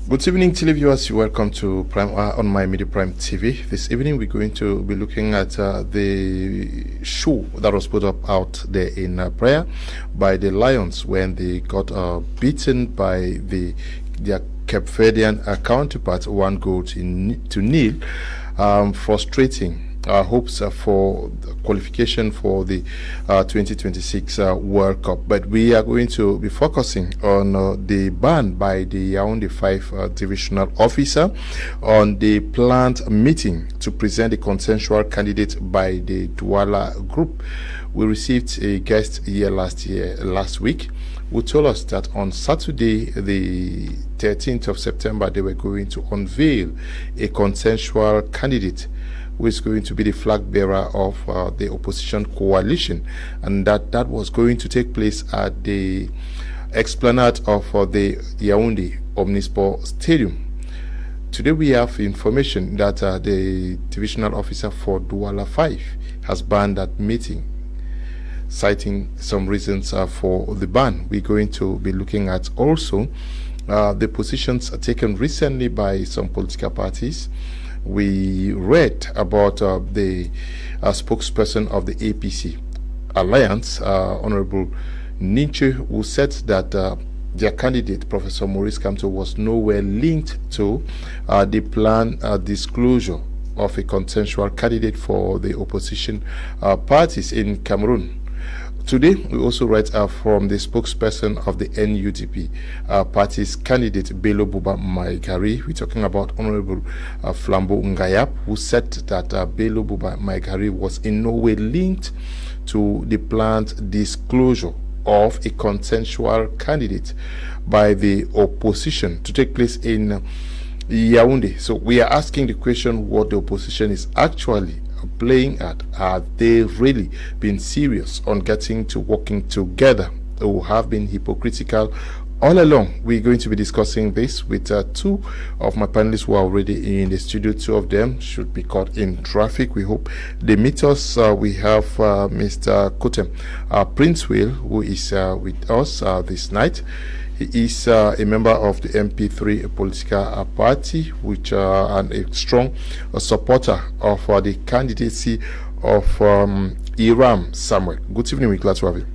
Good evening, televiewers. Welcome to Prime on my Media Prime TV. This evening, we're going to be looking at the show that was put up out there in Praia by the Lions when they got beaten by their Cape Verdean counterparts, 1-0 frustrating hopes for qualification for the 2026 World Cup. But we are going to be focusing on the ban by the Yaounde 5 divisional officer on the planned meeting to present a consensual candidate by the Douala group. We received a guest here last week who told us that on Saturday, the 13th of September, they were going to unveil a consensual candidate who is going to be the flag bearer of the opposition coalition, and that was going to take place at the explanade of the Yaounde Omnisport Stadium. Today we have information that the divisional officer for Douala 5 has banned that meeting, citing some reasons for the ban. We're going to be looking at also the positions taken recently by some political parties. We read about the spokesperson of the APC Alliance, Honorable Nietzsche, who said that their candidate, Professor Maurice Kamto, was nowhere linked to the planned disclosure of a consensual candidate for the opposition parties in Cameroon. Today, we also read from the spokesperson of the NUDP party's candidate, Bello Buba Maigari. We're talking about Honorable Flambeau Ngayap, who said that Bello Buba Maigari was in no way linked to the planned disclosure of a consensual candidate by the opposition to take place in Yaounde. So we are asking the question what the opposition is actually playing at. Are they really been serious on getting to working together, or have been hypocritical all along? We're going to be discussing this with two of my panelists who are already in the studio. Two of them should be caught in traffic. We hope they meet us. We have Mr. Kotem Prince Will, who is with us this night. He is a member of the MP3 political party, which and a strong supporter of the candidacy of Iram Samuel. Good evening, we're glad to have you.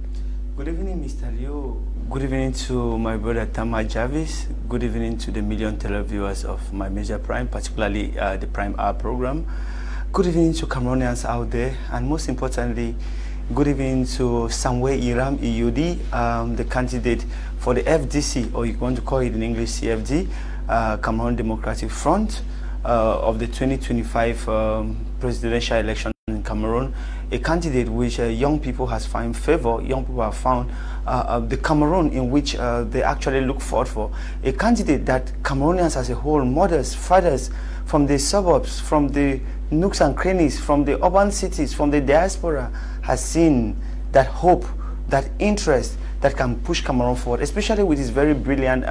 Good evening, Mr. Leo. Good evening to my brother Tama Jarvis. Good evening to the million televiewers of my major Prime, particularly the Prime Hour program. Good evening to Cameroonians out there, and most importantly, good evening to Samuel Iram Iyudi, the candidate for the FDC, or you want to call it in English CFD, Cameroon Democratic Front, of the 2025 presidential election in Cameroon. A candidate which young people has found favor, young people have found the Cameroon in which they actually look forward for. A candidate that Cameroonians as a whole, mothers, fathers, from the suburbs, from the nooks and crannies, from the urban cities, from the diaspora, has seen that hope, that interest that can push Cameroon forward, especially with his very brilliant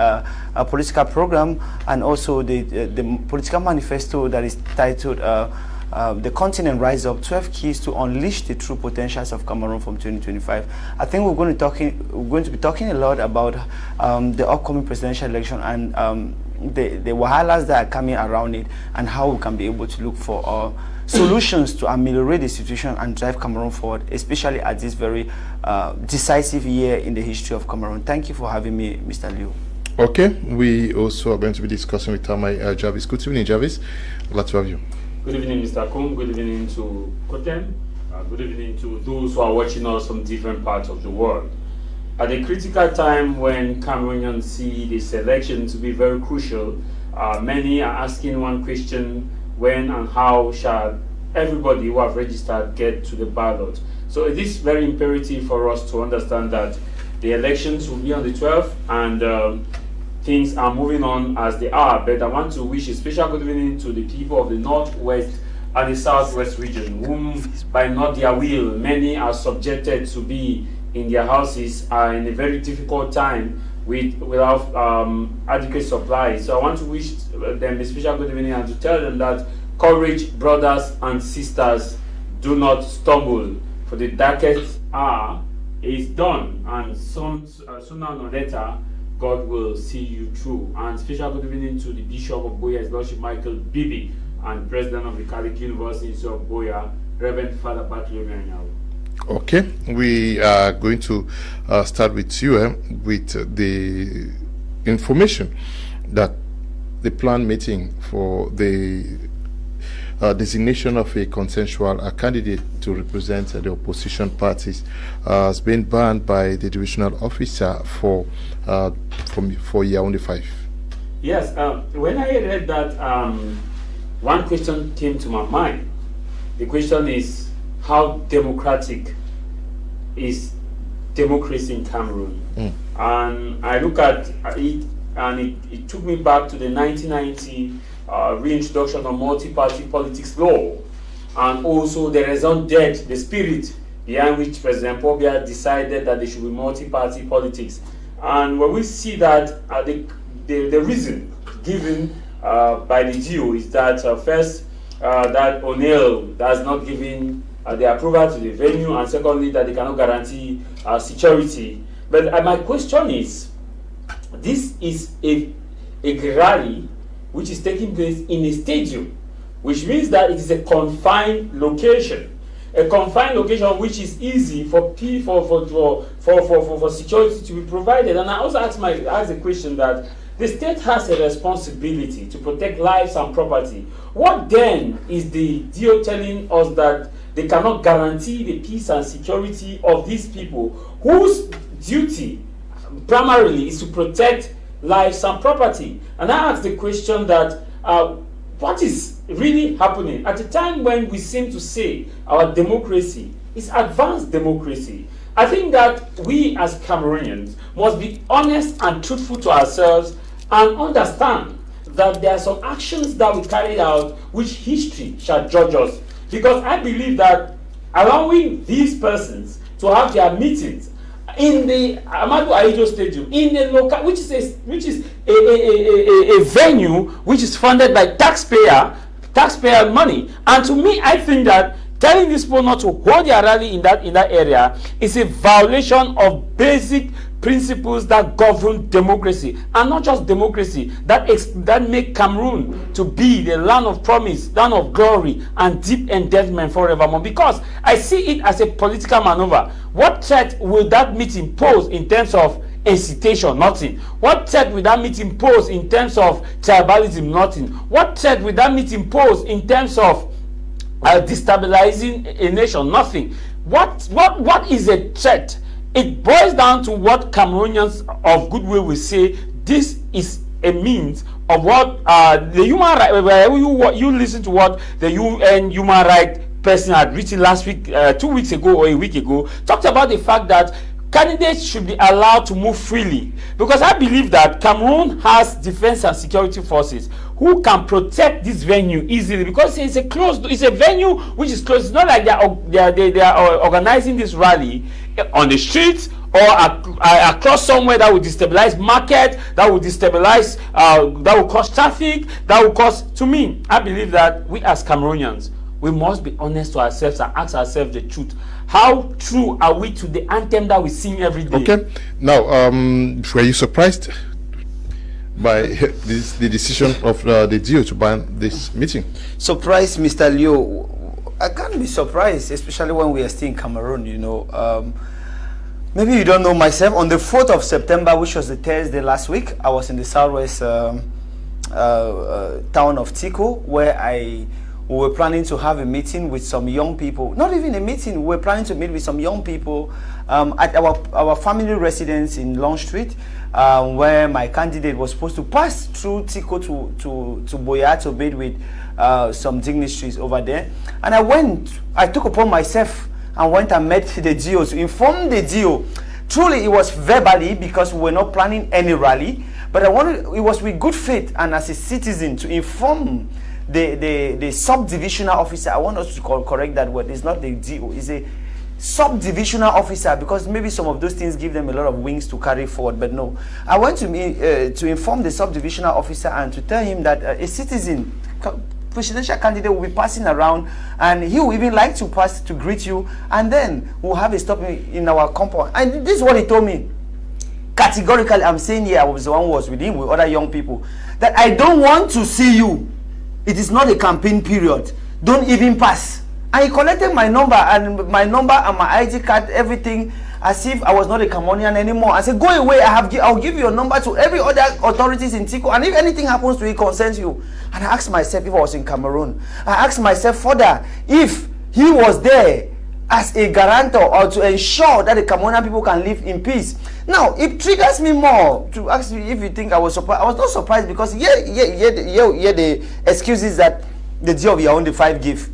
political program, and also the political manifesto that is titled The Continent Rise Up, 12 Keys to Unleash the True Potentials of Cameroon from 2025. I think we're going to be talking a lot about the upcoming presidential election and the wahalas that are coming around it, and how we can be able to look for solutions to ameliorate the situation and drive Cameroon forward, especially at this very decisive year in the history of Cameroon. Thank you for having me, Mr. Liu. Okay, we also are going to be discussing with Tamai Jarvis. Good evening, Jarvis. Glad to have you. Good evening, Mr. Kum. Good evening to Kotem. Good evening to those who are watching us from different parts of the world. At a critical time when Cameroonians see this election to be very crucial, many are asking one question: when and how shall everybody who have registered get to the ballot? So it is very imperative for us to understand that the elections will be on the 12th, and things are moving on as they are. But I want to wish a special good evening to the people of the Northwest and the Southwest region, whom by not their will, many are subjected to be in their houses, are in a very difficult time without adequate supplies. So I want to wish them a special good evening and to tell them that courage, brothers and sisters, do not stumble, for the darkest hour is done, and sooner or later God will see you through. And special good evening to the Bishop of Boya, His Lordship Michael Bibi, and President of the Catholic University of Boya, Reverend Father Bartolomeu. Okay, we are going to start with you with the information that the planned meeting for the designation of a consensual candidate to represent the opposition parties has been banned by the divisional officer for Yaounde 5. Yes, when I read that, one question came to my mind. The question is, how democratic is democracy in Cameroon? And I look at it, and it took me back to the 1990 reintroduction of multi-party politics law, and also the raison d'etre, the spirit behind which President Paul Biya decided that there should be multi-party politics. And when we see that the reason given by the DO is that first, that O'Neill has not given the approval to the venue, and secondly, that they cannot guarantee security. But my question is, this is a rally which is taking place in a stadium, which means that it is a confined location. A confined location which is easy for security to be provided. And I also ask the question that the state has a responsibility to protect lives and property. What then is the DO telling us that they cannot guarantee the peace and security of these people whose duty primarily is to protect lives and property? And I ask the question that what is really happening at a time when we seem to say our democracy is advanced democracy? I think that we as Cameroonians must be honest and truthful to ourselves and understand that there are some actions that we carried out which history shall judge us. Because I believe that allowing these persons to have their meetings in the Amadou Ahidjo Stadium, in a local, which is a venue which is funded by taxpayer money, and to me, I think that telling these people not to hold their rally in that area is a violation of basic principles that govern democracy, and not just democracy that make Cameroon to be the land of promise, land of glory, and deep endearment forevermore. Because I see it as a political maneuver. What threat will that meeting pose in terms of incitation? Nothing. What threat will that meeting pose in terms of tribalism? Nothing. What threat will that meeting pose in terms of destabilizing a nation? Nothing. What is a threat? It boils down to what Cameroonians of goodwill will say. This is a means of what the human right. You listen to what the UN human rights person had written last week, 2 weeks ago or a week ago, talked about the fact that candidates should be allowed to move freely, because I believe that Cameroon has defense and security forces who can protect this venue easily, because it's a venue which is closed. It's not like they are organizing this rally on the streets or across somewhere that will destabilize market, that will destabilize, that will cause traffic, that will cause. To me, I believe that we as Cameroonians, we must be honest to ourselves and ask ourselves the truth. How true are we to the anthem that we sing every day? Okay. Now, were you surprised by the decision of the DO to ban this meeting? Surprised, Mr. Leo? I can't be surprised, especially when we are still in Cameroon, you know. Maybe you don't know myself. On the 4th of September, which was the Thursday last week, I was in the southwest town of Tiko, where we were planning to have a meeting with some young people. Not even a meeting, we were planning to meet with some young people at our family residence in Long Street, where my candidate was supposed to pass through Tiko to Boya to meet with some dignitaries over there. And I took upon myself and went and met the DO to inform the DO. Truly, it was verbally, because we were not planning any rally, but it was with good faith and as a citizen to inform the sub-divisional officer. I want us to correct that word. It's not the DO, it's a sub-divisional officer, because maybe some of those things give them a lot of wings to carry forward, but no. I went to inform the sub-divisional officer and to tell him that a citizen, presidential candidate, will be passing around, and he will even like to pass to greet you, and then we'll have a stop in our compound. And this is what he told me. categorically, I'm saying here, I was the one who was with him, with other young people, that I don't want to see you. It is not a campaign period. Don't even pass. And he collected my number and my ID card, everything, as if I was not a Cameroonian anymore. I said, go away, I'll give you your number to every other authorities in Tico, and if anything happens to you, it concerns you. And I asked myself if I was in Cameroon. I asked myself further, if he was there as a guarantor or to ensure that the Cameroonian people can live in peace. Now, it triggers me more to ask you if you think I was surprised. I was not surprised because the excuses that the DO of Yaounde 5 give.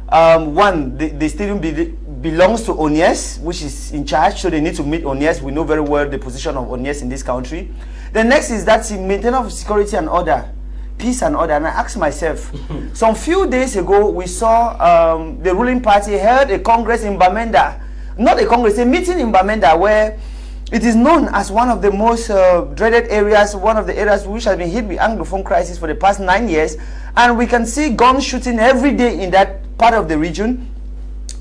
One, the stadium belongs to Onies, which is in charge, so they need to meet Onies. We know very well the position of Onies in this country. The next is that maintenance of security and order, peace and order. And I asked myself, some few days ago, we saw the ruling party held a congress in Bamenda, not a congress, a meeting in Bamenda, where it is known as one of the most dreaded areas, one of the areas which has been hit with Anglophone crisis for the past 9 years. And we can see gun shooting every day in that part of the region.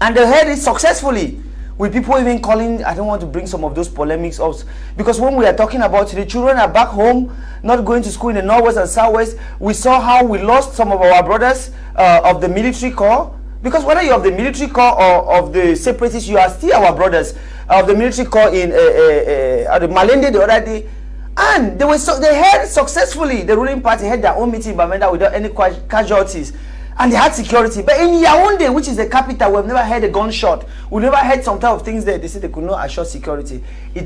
And they held it successfully, with people even calling, I don't want to bring some of those polemics up, because when we are talking about the children are back home, not going to school in the Northwest and Southwest, we saw how we lost some of our brothers of the military corps. Because whether you're of the military corps or of the separatists, you are still our brothers of the military corps in the Malende the other day. And they held successfully, the ruling party had their own meeting in Bamenda without any casualties. And they had security. But in Yaounde, which is the capital, we've never heard a gunshot. We never heard some type of things there. They said they could not assure security. It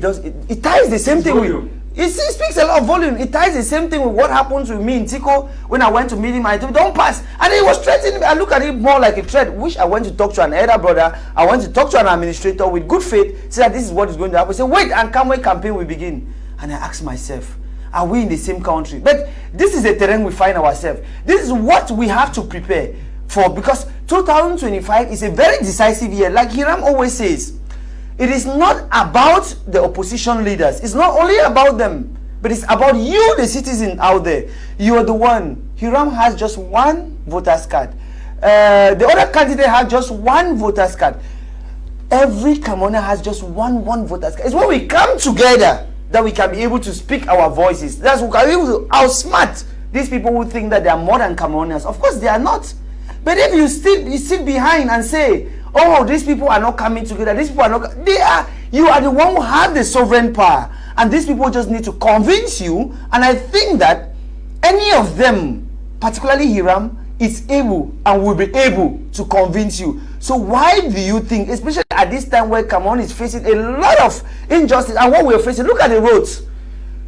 ties the same thing with... It speaks a lot of volume. It ties the same thing with what happened to me in Tico when I went to meet him. I told him, don't pass. And he was threatening me. I look at it more like a threat, which I went to talk to an elder brother. I went to talk to an administrator with good faith, say that this is what is going to happen. I said, wait, and come when campaign will begin. And I asked myself, are we in the same country? But this is the terrain we find ourselves. This is what we have to prepare for, because 2025 is a very decisive year. Like Hiram always says, it is not about the opposition leaders. It's not only about them, but it's about you, the citizen out there. You are the one. Hiram has just one voter's card. The other candidate has just one voter's card. Every Cameroonian has just one voter's card. It's when we come together that we can be able to speak our voices. That's what we can be able to outsmart these people who think that they are more than Cameroonians. Of course, they are not. But if you sit behind and say, oh, these people are not coming together, these people are not, you are the one who have the sovereign power. And these people just need to convince you. And I think that any of them, particularly Hiram, is able and will be able to convince you. So why do you think, especially at this time where Cameroon is facing a lot of injustice, and what we're facing, look at the roads.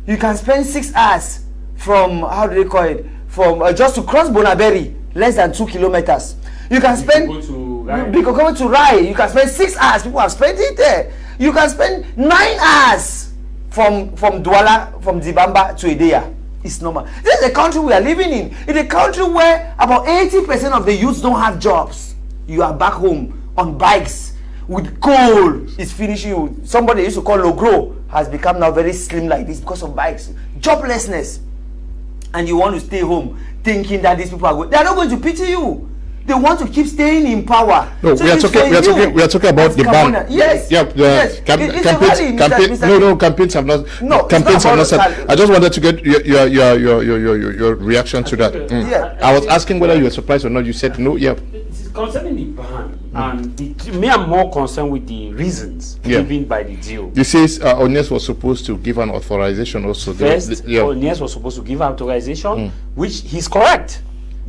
You can spend 6 hours from, how do they call it, from just to cross Bonaberry, less than 2 kilometers. You can spend, go to Rai, you can spend 6 hours, people have spent it there. You can spend 9 hours from Douala, from Zibamba to Edea. It's normal. This is a country we are living in. It's a country where about 80% of the youths don't have jobs. You are back home on bikes with coal. It's finishing you. Somebody used to call Logro has become now very slim like this because of bikes. Joblessness. And you want to stay home thinking that these people are good. They are not going to pity you. They want to keep staying in power. No, so we are talking about the ban. Yes. Yeah, yes. Campaigns have not. No, campaigns have not said. I just wanted to get your reaction to that. Yeah. I was asking whether you were surprised or not. You said no. Yeah. Concerning the ban, and me, I'm more concerned with the reasons given by the deal. You say Onies was supposed to give an authorization also. First, Onies was supposed to give authorization, which he's correct.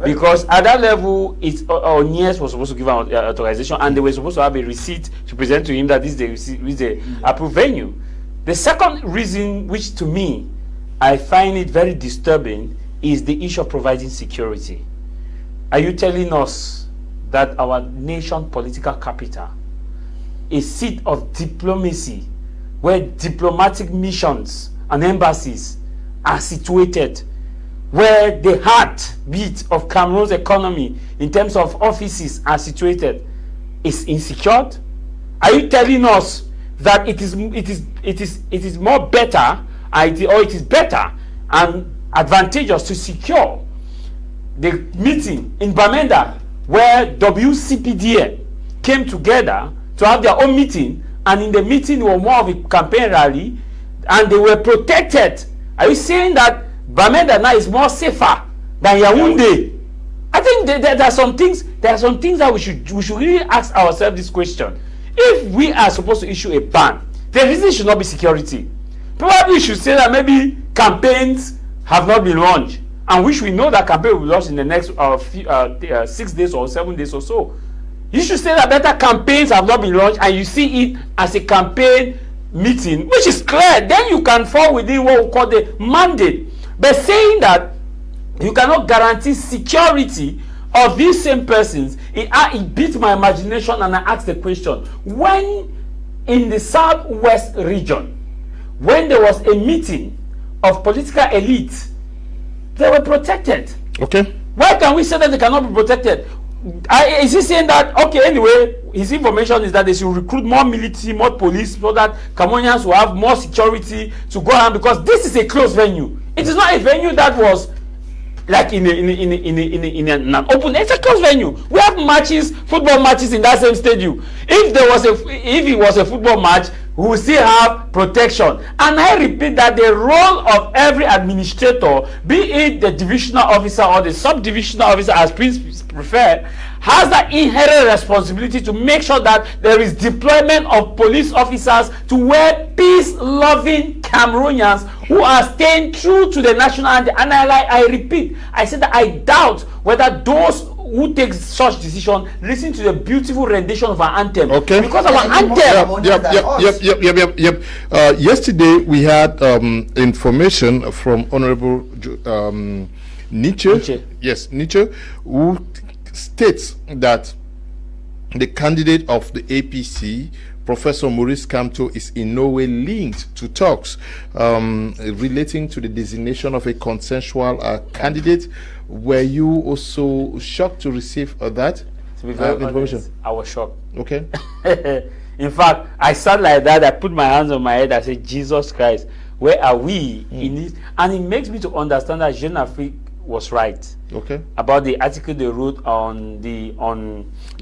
Because at that level, Onies was supposed to give an authorization, and they were supposed to have a receipt to present to him that this is the approved venue. The second reason, which to me, I find it very disturbing, is the issue of providing security. Are you telling us that our nation political capital, a seat of diplomacy, where diplomatic missions and embassies are situated, where the heartbeat of Cameroon's economy in terms of offices are situated, is insecure? Are you telling us that it is more better, or it is better and advantageous to secure the meeting in Bamenda, where WCPDA came together to have their own meeting, and in the meeting was more of a campaign rally, and they were protected, are you saying that Bamenda now is more safer than Yaounde? I think there are some things. There are some things that we should really ask ourselves this question. If we are supposed to issue a ban, the reason should not be security. Probably we should say that maybe campaigns have not been launched, and which we know that campaign will be launched in the next 6 days or 7 days or so. You should say that better campaigns have not been launched, and you see it as a campaign meeting, which is clear. Then you can fall within what we call the mandate. But saying that you cannot guarantee security of these same persons, it beats my imagination, and I ask the question: when in the southwest region, when there was a meeting of political elites, they were protected. Okay. Why can we say that they cannot be protected? Is he saying that, okay, anyway, his information is that they should recruit more military, more police, so that Cameroonians will have more security to go around, because this is a closed venue. It is not a venue that was like in an open. It's a closed venue. We have matches, football matches in that same stadium. If it was a football match, we will still have protection. And I repeat that the role of every administrator, be it the divisional officer or the sub-divisional officer, as Prince prefer, has that inherent responsibility to make sure that there is deployment of police officers to where peace-loving Cameroonians who are staying true to the national anthem. And I repeat, I said that I doubt whether those who take such decision listen to the beautiful rendition of our anthem. Okay. Because our anthem. Yep. Yesterday we had information from Honorable Nietzsche. Yes, Nietzsche, who states that the candidate of the APC, Professor Maurice Kamto, is in no way linked to talks relating to the designation of a consensual candidate. Were you also shocked to receive that To be very information? honest, I was shocked. Okay. In fact, I sat like that. I put my hands on my head. I said, "Jesus Christ, where are we in this?" And it makes me to understand that Jeune Afrique was right. Okay. About the article they wrote on the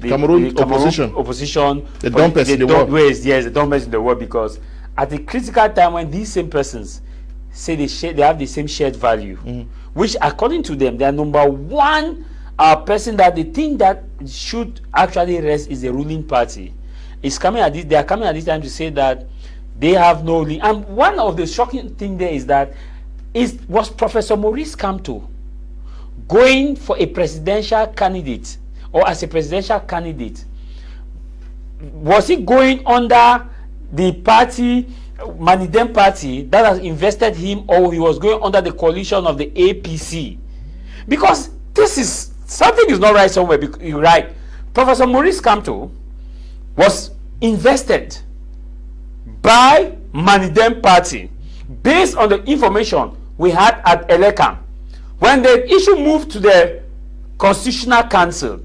Cameroon opposition. The dumbest in the world. Yes, the dumbest in the world, because at the critical time when these same persons say they have the same shared value, which according to them, their number one person that they think that should actually rest is the ruling party, is coming at this. They are coming at this time to say that they have no link. And one of the shocking thing there is that was Professor Maurice Kamto going for a presidential candidate, or as a presidential candidate? Was he going under the party, Manidem party, that has invested him, or he was going under the coalition of the APC? Because this is something is not right somewhere. You're right. Professor Maurice Kamto was invested by Manidem party based on the information we had at Elekam. When the issue moved to the Constitutional Council,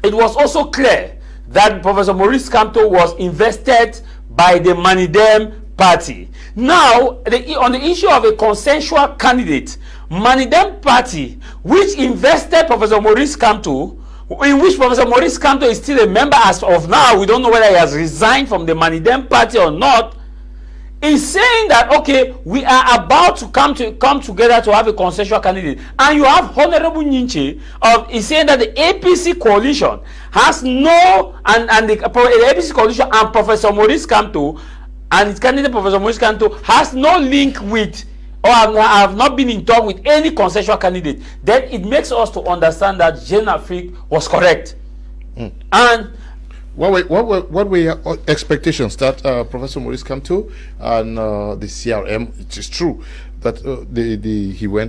it was also clear that Professor Maurice Kamto was invested by the Manidem party. Now, on the issue of a consensual candidate, Manidem party, which invested Professor Maurice Kamto, in which Professor Maurice Kamto is still a member as of now, we don't know whether he has resigned from the Manidem party or not, is saying that, okay, we are about to come together to have a consensual candidate. And you have Honorable Ninche is saying that the APC coalition has no, and the APC coalition and Professor Maurice Kamto and its candidate Professor Maurice Kamto has no link with, or have not been in talk with any consensual candidate. Then it makes us to understand that Jeune Afrique was correct. And what were your expectations that Professor Maurice Kamto and the CRM? It is true that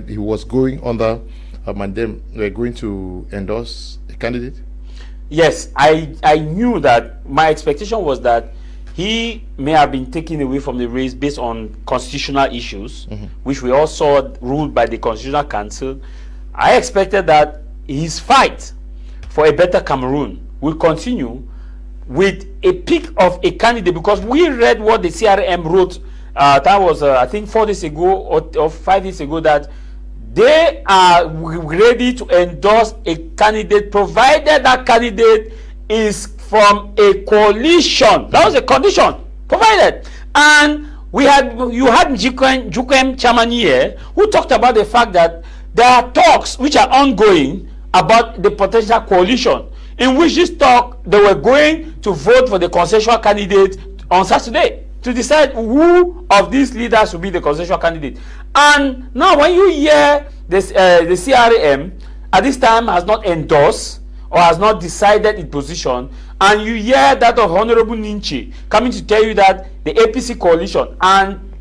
he was going under Mandem. They were going to endorse a candidate. Yes, I knew that. My expectation was that he may have been taken away from the race based on constitutional issues, which we all saw ruled by the Constitutional Council. I expected that his fight for a better Cameroon will continue with a pick of a candidate, because we read what the CRM wrote, that was I think 4 days ago or 5 days ago, that they are ready to endorse a candidate provided that candidate is from a coalition. That was a condition provided. And you had Jukwem chairman here who talked about the fact that there are talks which are ongoing about the potential coalition, in which this talk they were going to vote for the consensual candidate on Saturday to decide who of these leaders will be the consensual candidate. And now when you hear this, the CRM at this time has not endorsed or has not decided its position, and you hear that of Honorable Ninchi coming to tell you that the APC coalition and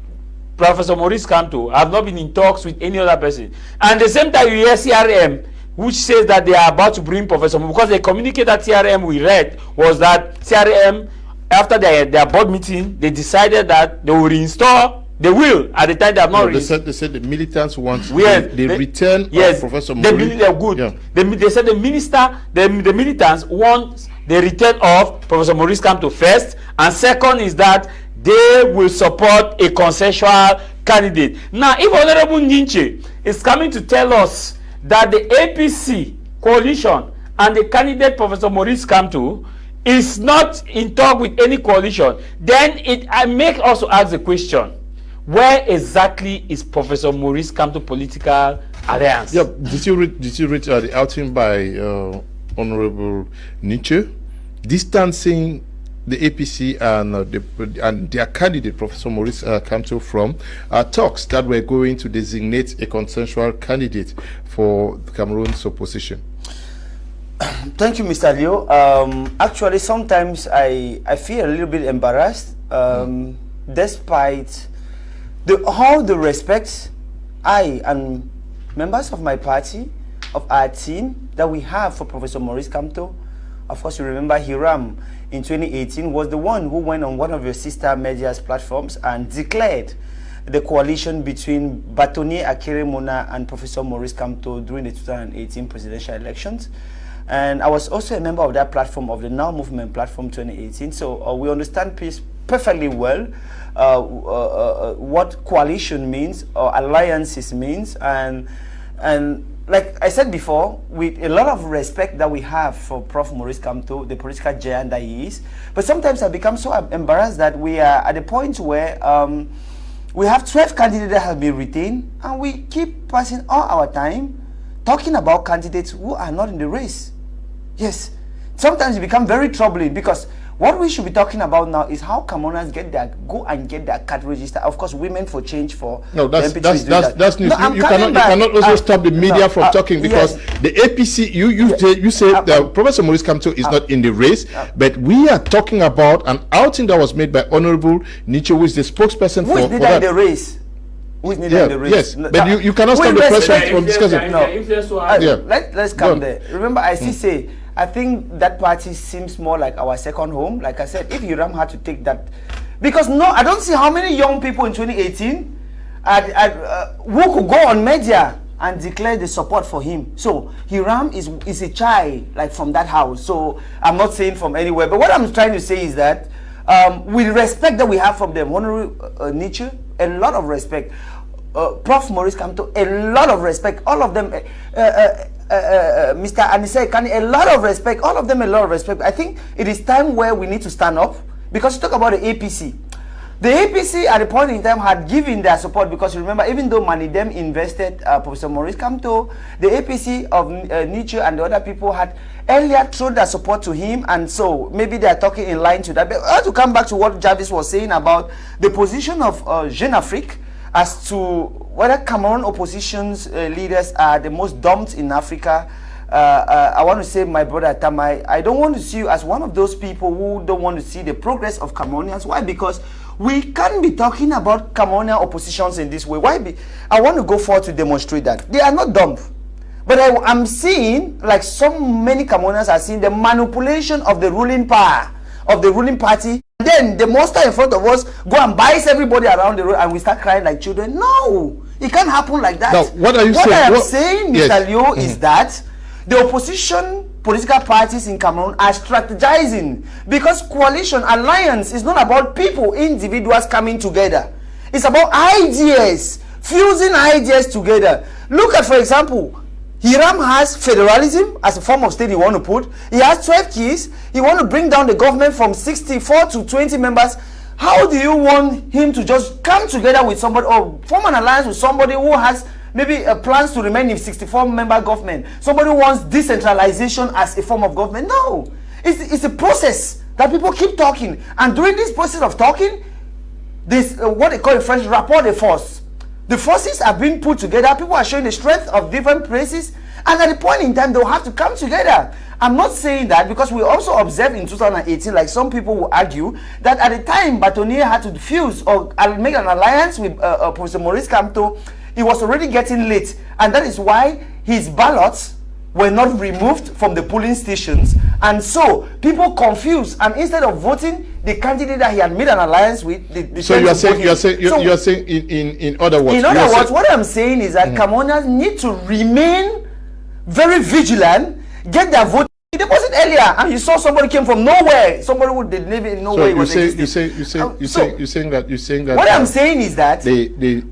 Professor Maurice Kamto have not been in talks with any other person, and at the same time you hear CRM which says that they are about to bring Professor, because the communique that CRM we read was that CRM, after their board meeting, they decided that they will reinstall. They will at the time they have not. No, they said the militants want the return of Professor Maurice. They're good. Yeah. They said the militants want the return of Professor Maurice Kamto first, and second is that they will support a consensual candidate. Now, if Honorable Ninche is coming to tell us that the APC coalition and the candidate Professor Maurice Kamto is not in talk with any coalition, then I make also ask the question: where exactly is Professor Maurice Kamto political alliance? Yeah, did you read the outing by Honorable Nietzsche distancing the APC and their candidate Professor Maurice Kamto from talks that were going to designate a consensual candidate for Cameroon's opposition? Thank you, Mr. Leo. Actually, sometimes I feel a little bit embarrassed, despite all the respect I and members of my party, of our team, that we have for Professor Maurice Kamto. Of course, you remember Hiram in 2018 was the one who went on one of your sister media's platforms and declared the coalition between Batonier Akere-Mona and Professor Maurice Kamto during the 2018 presidential elections. And I was also a member of that platform, of the Now Movement platform 2018. So we understand perfectly well what coalition means or alliances means, and like I said before, with a lot of respect that we have for Prof. Maurice Kamto, the political giant that he is, but sometimes I become so embarrassed that we are at a point where we have 12 candidates that have been retained, and we keep passing all our time talking about candidates who are not in the race. Yes, sometimes it becomes very troubling, because what we should be talking about now is how Cameroonians go and get their card registered. Of course, Women for Change for that's news. No, you cannot also stop the media from talking, because the APC, you say that Professor Maurice Kamto is not in the race, but we are talking about an outing that was made by Honorable Nietzsche, who is the spokesperson for that. The race. Yes, but you cannot stop the press from discussing. Let's come there. Remember, I still say, I think that party seems more like our second home. Like I said, if Hiram had to take that, because I don't see how many young people in 2018 who could go on media and declare the support for him. So Hiram is a child like from that house. So I'm not saying from anywhere, but what I'm trying to say is that with respect that we have from them, Honorable Nietzsche, a lot of respect. Prof. Maurice Kamto, a lot of respect. All of them, Mr. Anise Kani, a lot of respect. All of them, a lot of respect. I think it is time where we need to stand up, because you talk about the APC. The APC at the point in time had given their support, because you remember, even though Manidem invested Professor Maurice Kamto, the APC of Nietzsche and the other people had earlier thrown their support to him, and so maybe they are talking in line to that. But I have to come back to what Jarvis was saying about the position of Jeune Afrique as to whether Cameroon opposition's leaders are the most dumped in Africa. I want to say, my brother Tamai, I don't want to see you as one of those people who don't want to see the progress of Cameroonians. Why? Because we can't be talking about Cameroonian oppositions in this way. Why? I want to go forward to demonstrate that they are not dumb. But I'm seeing, like so many Cameroonians are seeing, the manipulation of the ruling power, of the ruling party. Then the monster in front of us go and bias everybody around the road, and we start crying like children. No, it can't happen like that. Now, what are you saying? What I am saying, Mr. Leo, is that the opposition political parties in Cameroon are strategizing, because coalition alliance is not about people, individuals coming together. It's about ideas, fusing ideas together. Look at, for example, Hiram has federalism as a form of state he want to put. He has 12 keys. He want to bring down the government from 64 to 20 members. How do you want him to just come together with somebody or form an alliance with somebody who has maybe plans to remain in 64-member government? Somebody who wants decentralization as a form of government? No. It's a process that people keep talking. And during this process of talking, this what they call in French, rapport de force. The forces are being put together. People are showing the strength of different places. And at the point in time, they'll have to come together. I'm not saying that because we also observed in 2018, like some people will argue, that at the time Batonier had to fuse or make an alliance with Professor Maurice Kamto, it was already getting late. And that is why his ballots were not removed from the polling stations. And so people confused. And instead of voting the candidate that he had made an alliance with, so you are saying in other words. In other words, what I'm saying is that Cameroonians need to remain very vigilant, get their vote deposit earlier. And you saw somebody came from nowhere. Somebody who didn't even know where he was existing. You're saying that. What I'm saying is that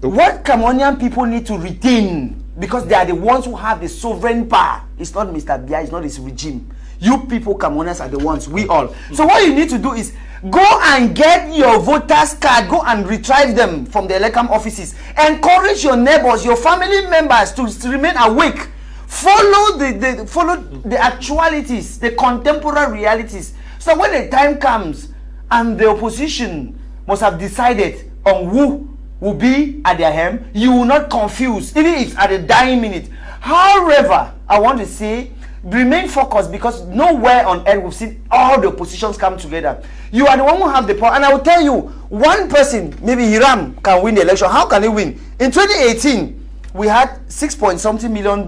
what Cameroonian people need to retain, because they are the ones who have the sovereign power. It's not Mr. Biya, it's not his regime. You people, Cameroonians, are the ones. We all. So what you need to do is go and get your voters card. Go and retrieve them from the Elecam offices. Encourage your neighbors, your family members to remain awake. Follow the actualities, the contemporary realities. So when the time comes and the opposition must have decided on who will be at their helm, you will not confuse, even if at the dying minute. However, I want to say, remain focused, because nowhere on earth we've seen all the oppositions come together. You are the one who have the power. And I will tell you, one person, maybe Hiram, can win the election. How can he win? In 2018, we had 6-point-something million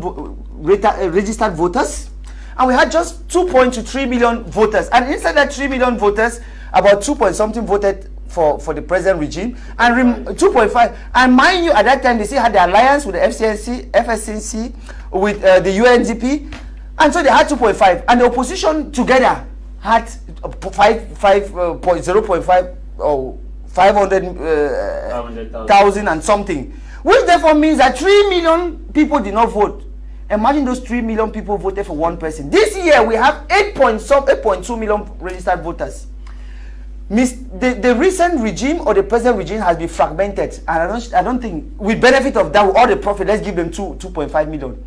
registered voters, and we had just 2.3 million voters. And inside that 3 million voters, about 2-point-something voted for the present regime, and 2.5. And mind you, at that time they still had the alliance with the FSNC, with the UNDP, and so they had 2.5. And the opposition together had 0.5 or 500,000 and something, which therefore means that 3 million people did not vote. Imagine those 3 million people voted for one person. This year we have 8.2 million registered voters. The recent regime or the present regime has been fragmented, and I don't think, with benefit of that, with all the profit, let's give them 2.5 million.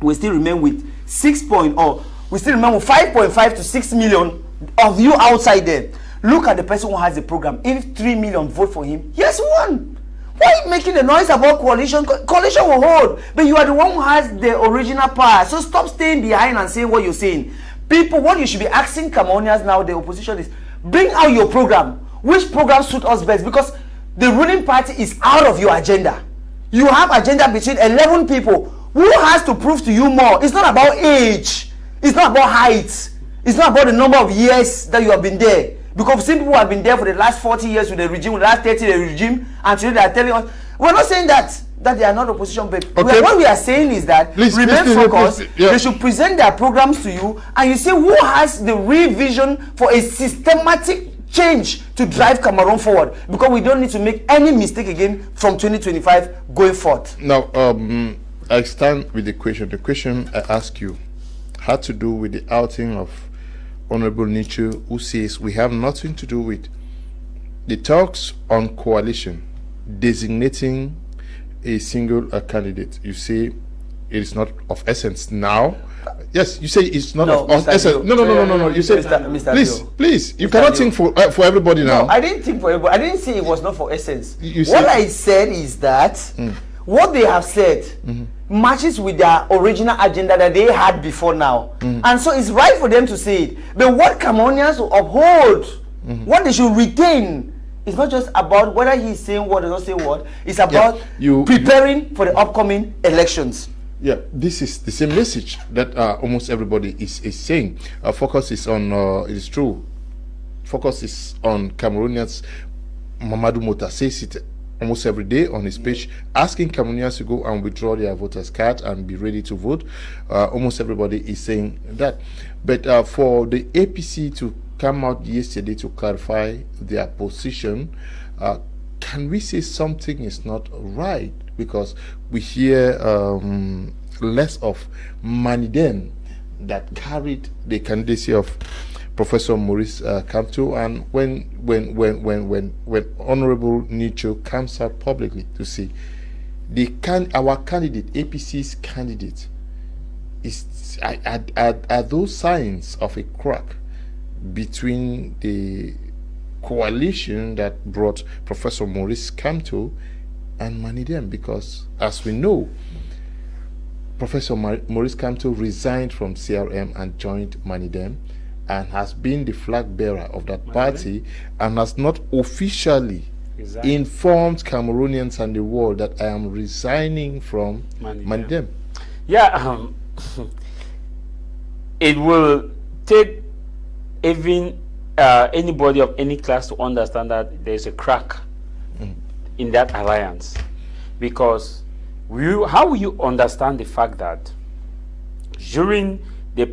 We still remain with 5.5 to 6 million of you outside there. Look at the person who has the program. If 3 million vote for him, he has won. Why are you making a noise about coalition? Coalition will hold, but you are the one who has the original power. So stop staying behind and saying what you're saying. People, what you should be asking Cameroonians now, the opposition, is bring out your program. Which program suits us best? Because the ruling party is out of your agenda. You have agenda between 11 people. Who has to prove to you more? It's not about age. It's not about height. It's not about the number of years that you have been there. Because some people have been there for the last 40 years with the regime, with the last 30 the regime, and today they are telling us, we're not saying that they are not opposition, but what we are saying is that remain focused. They should present their programs to you, and you see who has the real vision for a systematic change to drive Cameroon forward, because we don't need to make any mistake again from 2025 going forth. Now, I stand with the question. The question I ask you had to do with the outing of Honorable Nichu, who says we have nothing to do with the talks on coalition designating a single candidate. You say it is not of essence now. Yes, you say it's not of essence. No. You say, please. You cannot think for everybody now. No, I didn't think for everybody. I didn't say it was not for essence. What I said is that what they have said matches with their original agenda that they had before now. And so it's right for them to say it. But what Cameroonians will uphold, what they should retain, it's not just about whether he's saying what or not saying what. It's about preparing for the upcoming elections. Yeah, this is the same message that almost everybody is saying. Focus is on, it is true, focus is on Cameroonians. Mamadou Mota says it almost every day on his page, asking Cameroonians to go and withdraw their voters card and be ready to vote. Almost everybody is saying that. But for the APC to come out yesterday to clarify their position, can we say something is not right? Because we hear less of Maniden that carried the candidacy of Professor Maurice Kamto, and when Honorable Nicho comes out publicly to say our candidate, APC's candidate, are those signs of a crack between the coalition that brought Professor Maurice Kamto and Manidem? Because as we know, Professor Maurice Kamto resigned from CRM and joined Manidem, and has been the flag bearer of that party, and has not officially informed Cameroonians and the world that I am resigning from Manidem. Yeah, it will take even anybody of any class to understand that there is a crack in that alliance, because how will you understand the fact that during the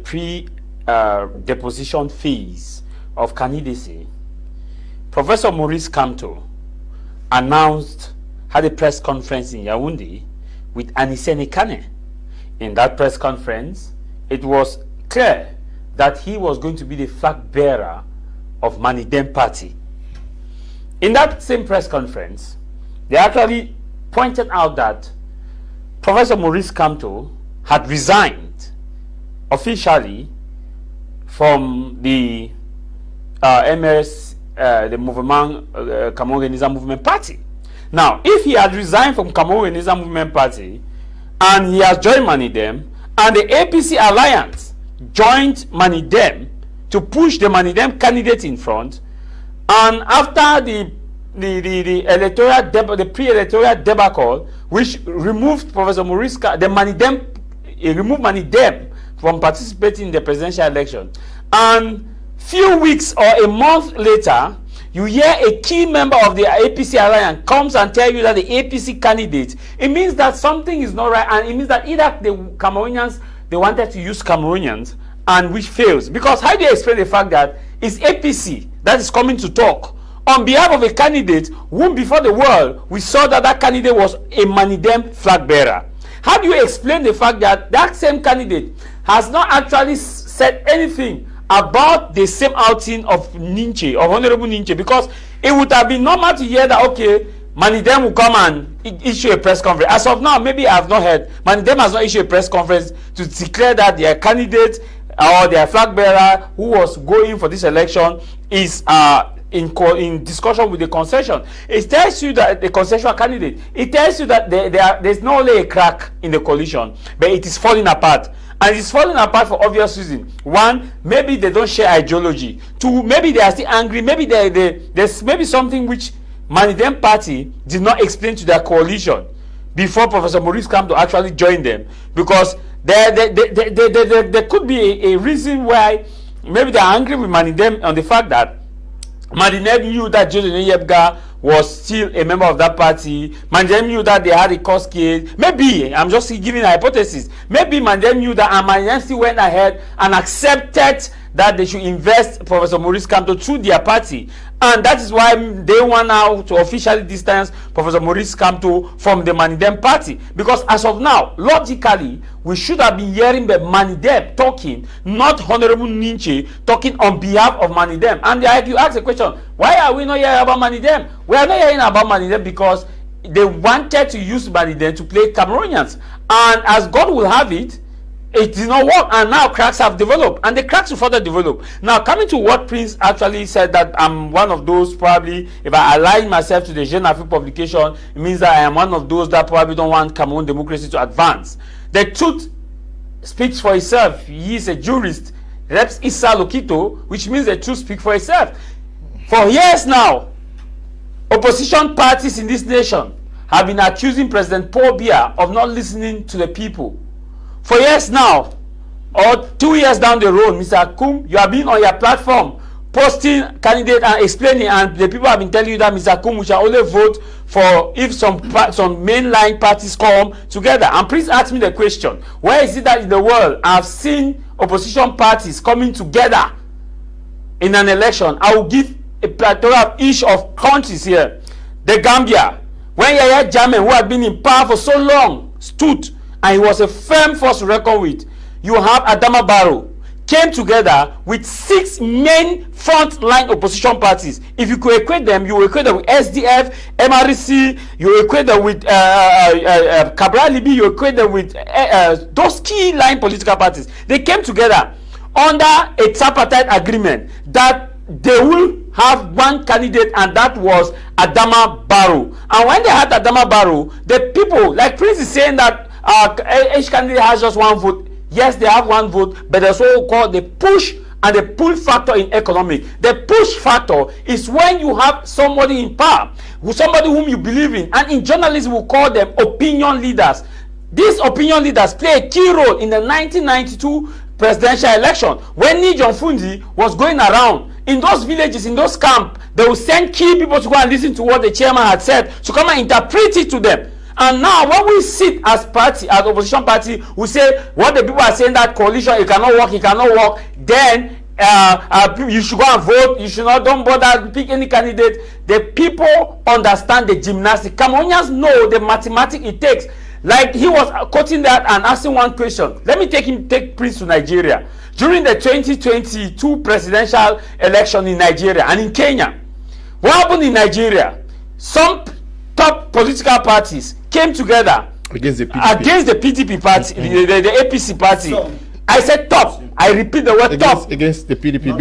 deposition phase of candidacy, Professor Maurice Kamto had a press conference in Yaounde with Anisene Kane. In that press conference, it was clear that he was going to be the flag bearer of Manidem party. In that same press conference, they actually pointed out that Professor Maurice Kamto had resigned officially from the MS, the movement, Cameroonian Movement Party. Now, if he had resigned from Cameroonian Movement Party and he has joined Manidem, and the APC alliance joined Manidem to push the Manidem candidate in front, and after the pre-electoral debacle, which removed Professor Maurice, removed Manidem from participating in the presidential election, and few weeks or a month later, you hear a key member of the APC alliance comes and tell you that the APC candidate, it means that something is not right, and it means that either the Cameroonians, they wanted to use Cameroonians, and which fails. Because how do you explain the fact that it's APC that is coming to talk on behalf of a candidate whom before the world we saw that that candidate was a Manidem flag bearer? How do you explain the fact that that same candidate has not actually said anything about the same outing of Ninche, of Honorable Ninche? Because it would have been normal to hear that, okay, Manidem will come and issue a press conference. As of now, maybe I have not heard. Manidem has not issued a press conference to declare that their candidate or their flag bearer who was going for this election is in discussion with the concession. It tells you that the concessional candidate, it tells you that there's not only a crack in the coalition, but it is falling apart. And it's falling apart for obvious reasons. One, maybe they don't share ideology. Two, maybe they are still angry. Maybe there's maybe something which Manidem party did not explain to their coalition before Professor Maurice Kamto actually joined them. Because there could be a reason why maybe they are angry with Manidem on the fact that Manidem knew that Joseph Yebga was still a member of that party. Manidem knew that they had a court case. Maybe, I'm just giving a hypothesis, maybe Manidem knew that, and Manidem still went ahead and accepted that they should invest Professor Maurice Kamto through their party. And that is why they want now to officially distance Professor Maurice Kamto from the Manidem party. Because as of now, logically, we should have been hearing the Manidem talking, not Honorable Ninche talking on behalf of Manidem. And if you ask the question, why are we not hearing about Manidem? We are not hearing about Manidem because they wanted to use Manidem to play Cameroonians. And as God will have it, it did not work, and now cracks have developed, and the cracks will further develop. Now, coming to what Prince actually said, that I'm one of those, probably, if I align myself to the Jeune Afrique publication, it means that I am one of those that probably don't want Cameroon democracy to advance. The truth speaks for itself. He is a jurist, reps Issa Lokito, which means the truth speaks for itself. For years now, opposition parties in this nation have been accusing President Paul Biya of not listening to the people. For years now, or 2 years down the road, Mr. Akum, you have been on your platform posting candidate and explaining, and the people have been telling you that, Mr. Akum, we shall only vote for if some mainline parties come together. And please ask me the question, where is it that in the world I have seen opposition parties coming together in an election? I will give a plethora of each of countries here. The Gambia, when Yahya Jammeh, who had been in power for so long, stood, and he was a firm force to reckon with. You have Adama Barrow, came together with 6 main frontline opposition parties. If you could equate them, you equate them with SDF, MRC, you equate them with Cabral Libi, you equate them with those key line political parties. They came together under a tripartite agreement that they will have one candidate, and that was Adama Barrow. And when they had Adama Barrow, the people, like Prince is saying that each candidate has just one vote. Yes, they have one vote, but there's also called the push and the pull factor in economic. The push factor is when you have somebody in power, somebody whom you believe in, and in journalism we call them opinion leaders. These opinion leaders play a key role in the 1992 presidential election when John Fundi was going around in those villages, in those camps. They will send key people to go and listen to what the chairman had said, to come and interpret it to them. And now when we sit as party, as opposition party, we say what the people are saying, that coalition, it cannot work, then you should go and vote, you should not, don't bother pick any candidate. The people understand the gymnastics. Cameroonians know the mathematics it takes. Like he was quoting that and asking one question. Let me take Prince to Nigeria. During the 2022 presidential election in Nigeria and in Kenya, what happened in Nigeria? Some top political parties came together against the PDP party, the APC party. So, I said top. I repeat the word top. Against the PDP.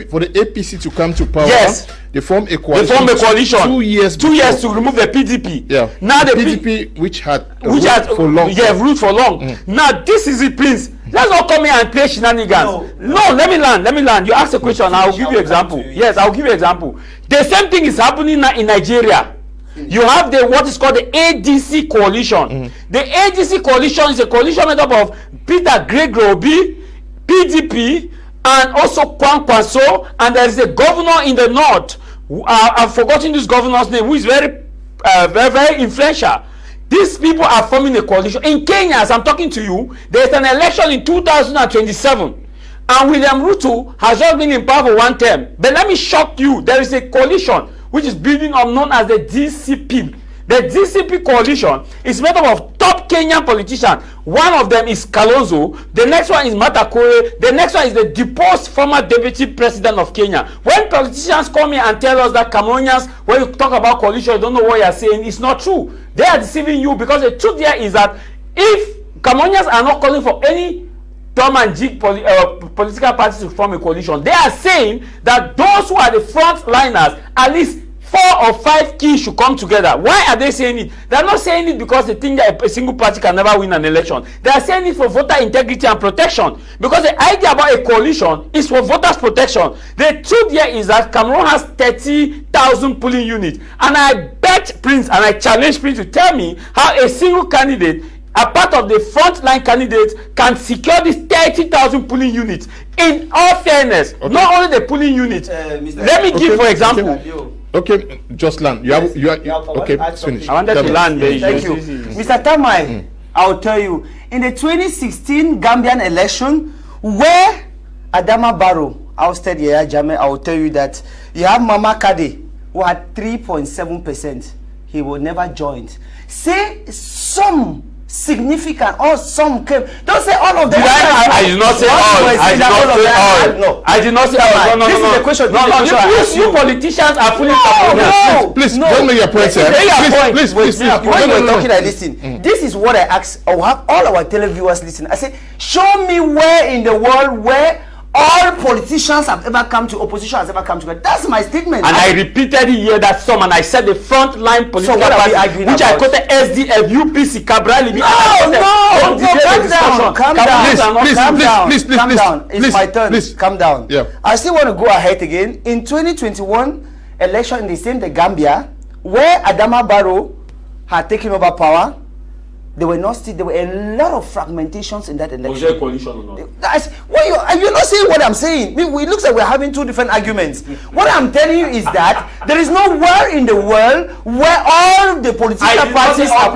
For the APC to come to power, yes, they form a coalition. 2 years to remove the PDP. Yeah. Now the PDP, which had ruled for long. Yeah, ruled for long. Now this is it, Prince. Let's not come here and play shenanigans. No, let me land. You ask a question, I'll give you example. Yes, I'll give you example. The same thing is happening now in Nigeria. You have what is called the ADC coalition. The ADC coalition is a coalition made up of Peter Gregory, PDP, and also Kwankwaso, and there is a governor in the north. I've forgotten this governor's name, who is very influential. These people are forming a coalition. In Kenya, as I'm talking to you, there is an election in 2027. And William Ruto has just been in power for one term. But let me shock you, there is a coalition which is building up known as the DCP. The DCP coalition is made up of top Kenyan politicians. One of them is Kalonzo. The next one is Matakore. The next one is the deposed former deputy president of Kenya. When politicians come here and tell us that Cameroonians, when you talk about coalition, you don't know what you are saying, it's not true. They are deceiving you, because the truth there is that if Cameroonians are not calling for any Tom and Jig political parties to form a coalition, they are saying that those who are the front liners, at least 4 or 5 keys should come together. Why are they saying it? They are not saying it because they think that a single party can never win an election. They are saying it for voter integrity and protection, because the idea about a coalition is for voters protection. The truth here is that Cameroon has 30,000 polling units, and I bet Prince, and I challenge Prince to tell me how a single candidate, a part of the frontline candidates, can secure these 30,000 polling units. In all fairness, not only the polling units. Let me give, for example. Okay, just land. You are okay. Finish. I wanted to land. Thank you, Mr. Tamai. I'll tell you, in the 2016 Gambian election, where Adama Barrow ousted Yaya Jammeh, I will tell you that you have Mama Kade, who had 3.7%. He will never join. Say some significant, or some came. Don't say all of them. I did not say all. I did not say all. No, I did not say all. No. This is the question. You politicians are fully. Please, don't make your point, sir. Please. When you're talking, I listen. This is what I ask. I will have all our televiewers listen. I say, show me where in the world where all politicians have ever come to, opposition has ever come together. That's my statement. And I repeated it here that some, and I said the front line political party, which I quoted SDF, UPC, Cabral. Calm down. It's my turn. Please calm down. Yeah. I still want to go ahead again. In 2021 election in the Gambia, where Adama Barrow had taken over power, there were a lot of fragmentations in that election. Was there a coalition or not? You're not saying what I'm saying. It looks like we're having two different arguments. What I'm telling you is that there is nowhere in the world where all the political parties are.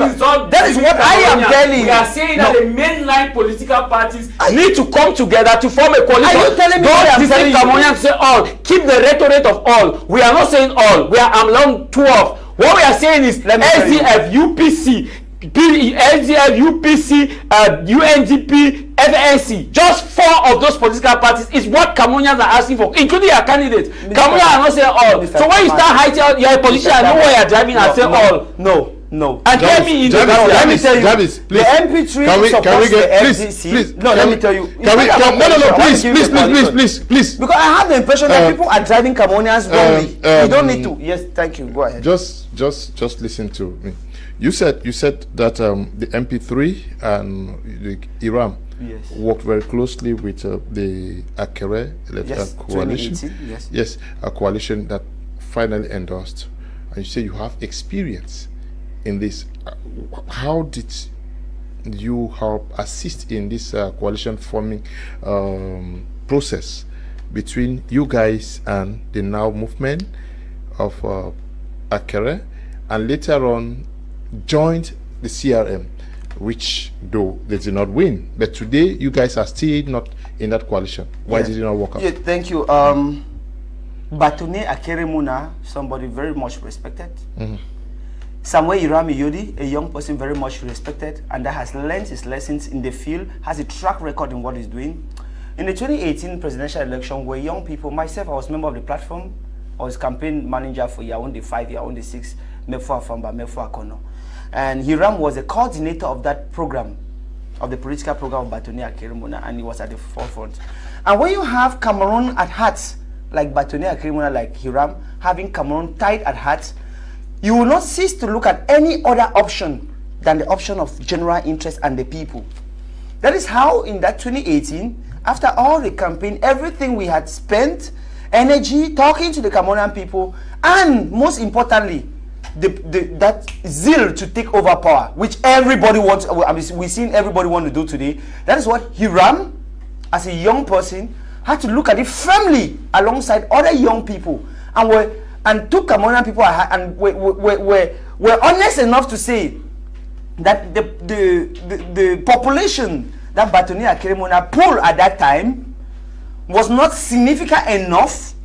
That is what I am telling you. We are saying that the mainline political parties need to come together to form a coalition. Are you telling me what I'm telling you? Cameroonians say all. Keep the rhetoric of all. We are not saying all. We are among 12. What we are saying is SDF, UPC, LGF, UPC, UNDP, FNC, just 4 of those political parties is what Cameroonians are asking for, including your candidate. Cameroonians are not saying all. So when you start hiding your position, I know where you're driving and say all. No. And tell me in let me tell you, Jarvis, please. the MP3 supports the FDC. No, let me tell you. Please. Because I have the impression that people are driving Cameroonians wrongly. You don't need to. Yes, thank you. Go ahead. Just listen to me. You said that the MP3 and the Iran worked very closely with the Akere coalition. Yes, a coalition that finally endorsed. And you say you have experience in this. How did you help assist in this coalition forming process between you guys and the Now movement of Akere, and later on joined the CRM, which though they did not win, but today you guys are still not in that coalition? Why did it not work out? Yeah, thank you. Batone Akere Muna, somebody very much respected. Samuel Irami Yodi, a young person very much respected, and that has learned his lessons in the field, has a track record in what he's doing. In the 2018 presidential election, where young people, myself, I was a member of the platform, I was campaign manager for Yaounde 5, Yaounde 6, Mefo Afamba, Mefo Akono. And Hiram was a coordinator of that program, of the political program of Batone Akere Muna, and he was at the forefront. And when you have Cameroon at heart, like Batone Akere Muna, like Hiram, having Cameroon tied at heart, you will not cease to look at any other option than the option of general interest and the people. That is how in that 2018, after all the campaign, everything we had spent, energy, talking to the Cameroonian people, and most importantly, that zeal to take over power, which everybody wants, I mean, we've seen everybody want to do today. That is what Hiram, as a young person, had to look at it firmly alongside other young people, and took Cameroonian people and were honest enough to say that the population that Batone Akere Muna pulled at that time was not significant enough,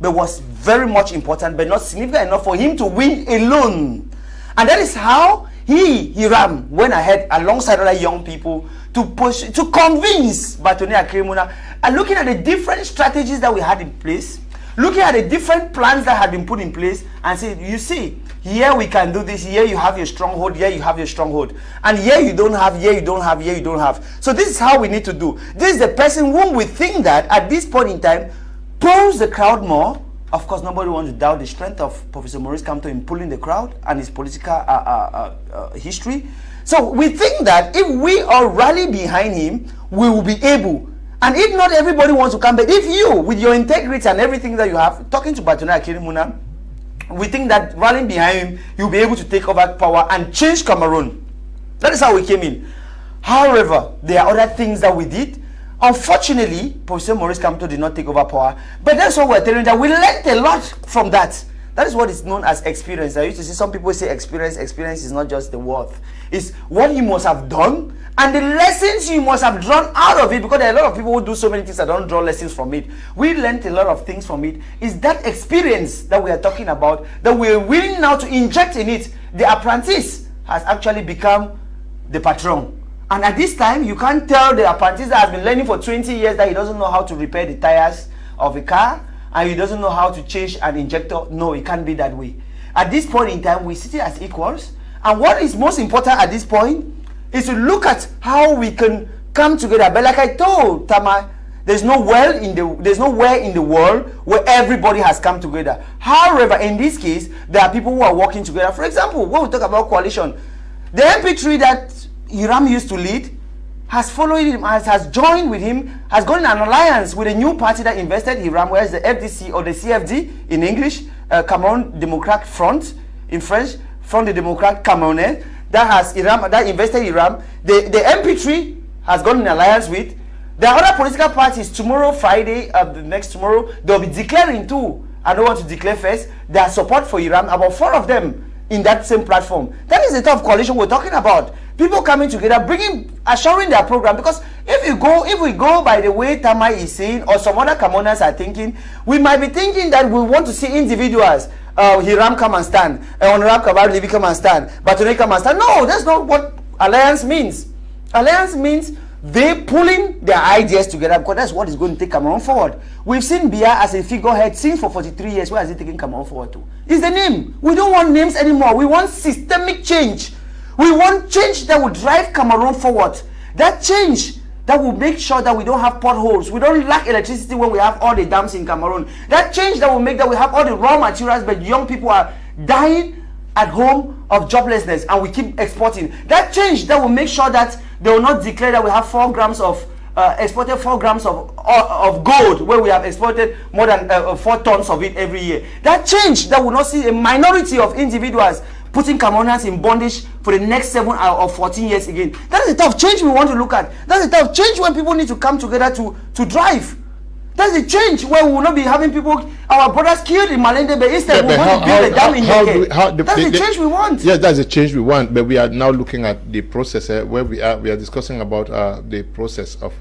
but was very much important, but not significant enough for him to win alone. And that is how Hiram went ahead alongside other young people to convince Batone Akere Muna, and looking at the different strategies that we had in place, looking at the different plans that had been put in place, and say, you see, here we can do this, here you have your stronghold, here you have your stronghold, and here you don't have, here you don't have, here you don't have. So this is how we need to do. This is the person whom we think that at this point in time pulls the crowd more. Of course, nobody wants to doubt the strength of Professor Maurice Kamto in pulling the crowd and his political history. So we think that if we all rally behind him, we will be able. And if not everybody wants to come, but if you, with your integrity and everything that you have, talking to Batone Akere Muna, we think that rallying behind him, you'll be able to take over power and change Cameroon. That is how we came in. However, there are other things that we did. Unfortunately, Professor Maurice Kamto did not take over power, but that's what we're telling you, that we learned a lot from that. That is what is known as experience. I used to see some people say experience is not just the worth. It's what you must have done and the lessons you must have drawn out of it, because there are a lot of people who do so many things that don't draw lessons from it. We learned a lot of things from it. It's that experience that we are talking about that we are willing now to inject in it. The apprentice has actually become the patron. And at this time, you can't tell the apprentice that has been learning for 20 years that he doesn't know how to repair the tires of a car and he doesn't know how to change an injector. No, it can't be that way. At this point in time, we see it as equals. And what is most important at this point is to look at how we can come together. But like I told Tama, there's nowhere in the world where everybody has come together. However, in this case, there are people who are working together. For example, when we talk about coalition, the MP3 that Hiram used to lead has followed him, has joined with him, has gone in an alliance with a new party that invested Hiram, whereas the FDC or the CFD in English, Cameroon Democrat Front in French, Front de Democrat Camerounais, that invested Hiram. The MP3 has gone in alliance with. There are other political parties. Tomorrow, Friday, the next tomorrow, they'll be declaring too. I don't want to declare first their support for Hiram. About 4 of them in that same platform. That is the type of coalition we're talking about. People coming together, assuring their program. Because if we go by the way Tama is saying, or some other Cameroonians are thinking, we might be thinking that we want to see individuals. Hiram come and stand, Honorable Kabari Levi come and stand, Batone come and stand. No, that's not what alliance means. Alliance means they pulling their ideas together, because that's what is going to take Cameroon forward. We've seen Biya as a figurehead since for 43 years. Where has he taken Cameroon forward to? It's the name. We don't want names anymore. We want systemic change. We want change that will drive Cameroon forward. That change that will make sure that we don't have potholes. We don't lack electricity when we have all the dams in Cameroon. That change that will make that we have all the raw materials, but young people are dying at home of joblessness and we keep exporting. That change that will make sure that they will not declare that we have 4 grams of exported 4 grams of gold when we have exported more than 4 tons of it every year. That change that will not see a minority of individuals putting Cameroonians in bondage for the next 7 or 14 years again. That is the type of change we want to look at. That's the type of change when people need to come together to drive. That's the change where we will not be having people, our brothers killed in Malende, but instead we want to build a dam in Yeke. That's the change we want. Yeah, that's the change we want. But we are now looking at the process where we are discussing about the process of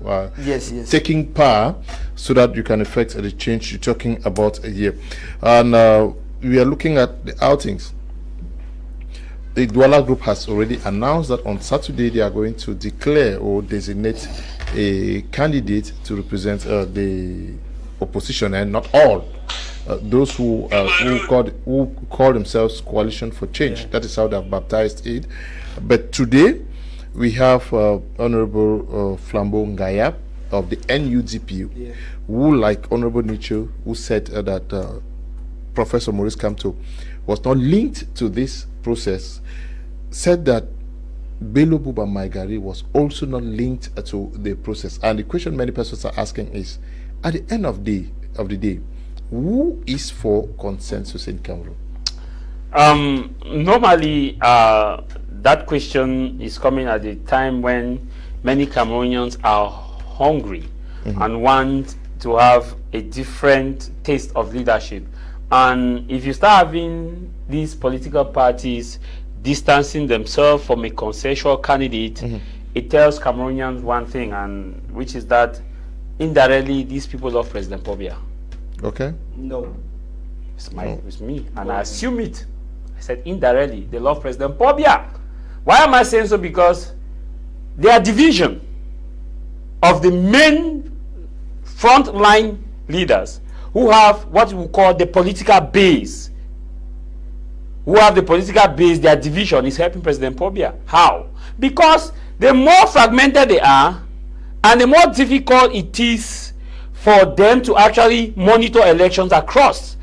taking power so that you can effect the change you're talking about here. And we are looking at the outings. The Douala Group has already announced that on Saturday they are going to declare or designate a candidate to represent the opposition, and not all those who call themselves Coalition for Change. That is how they have baptized it. But today we have Honorable Flambeau Ngaya of the NUDP, who, like Honorable Nicho, who said that Professor Maurice Kamto was not linked to this process, said that Bello Buba Maigari was also not linked to the process. And the question many persons are asking is, at the end of the day, who is for consensus in Cameroon? Normally, that question is coming at the time when many Cameroonians are hungry and want to have a different taste of leadership. And if you start having these political parties distancing themselves from a consensual candidate, it tells Cameroonians one thing, and which is that indirectly these people love President Pobia. Okay. No. It's me, and I assume it. I said indirectly they love President Pobia. Why am I saying so? Because there are division of the main frontline leaders who have what we call the political base. Their division is helping President Pobia. How? Because the more fragmented they are, and the more difficult it is for them to actually monitor elections across.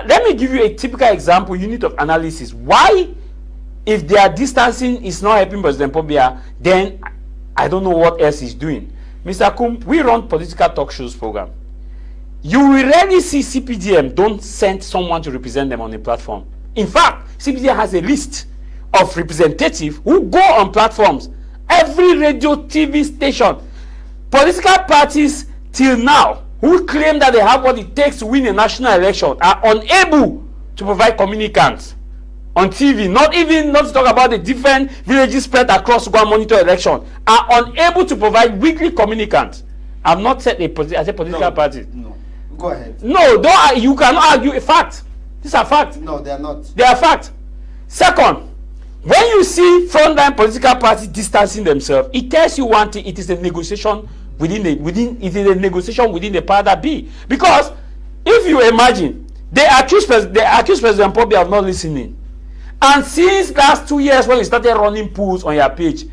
Let me give you a typical example, unit of analysis. Why, if their distancing is not helping President Pobia, then I don't know what else he's doing. Mr. Kum, we run political talk shows program. You will rarely see CPDM don't send someone to represent them on a platform. In fact, CPDM has a list of representatives who go on platforms. Every radio, TV station, political parties till now who claim that they have what it takes to win a national election are unable to provide communicants on TV, not to talk about the different villages spread across to go and monitor election, are unable to provide weekly communicants. I've not said as a political party. No. Go ahead. No, you cannot argue a fact. These are facts. No, they are not. They are facts. Second, when you see frontline political parties distancing themselves, it tells you one thing: it is a negotiation within the power that be. Because if you imagine, they accuse President Pobia of not listening, and since last 2 years when you started running polls on your page,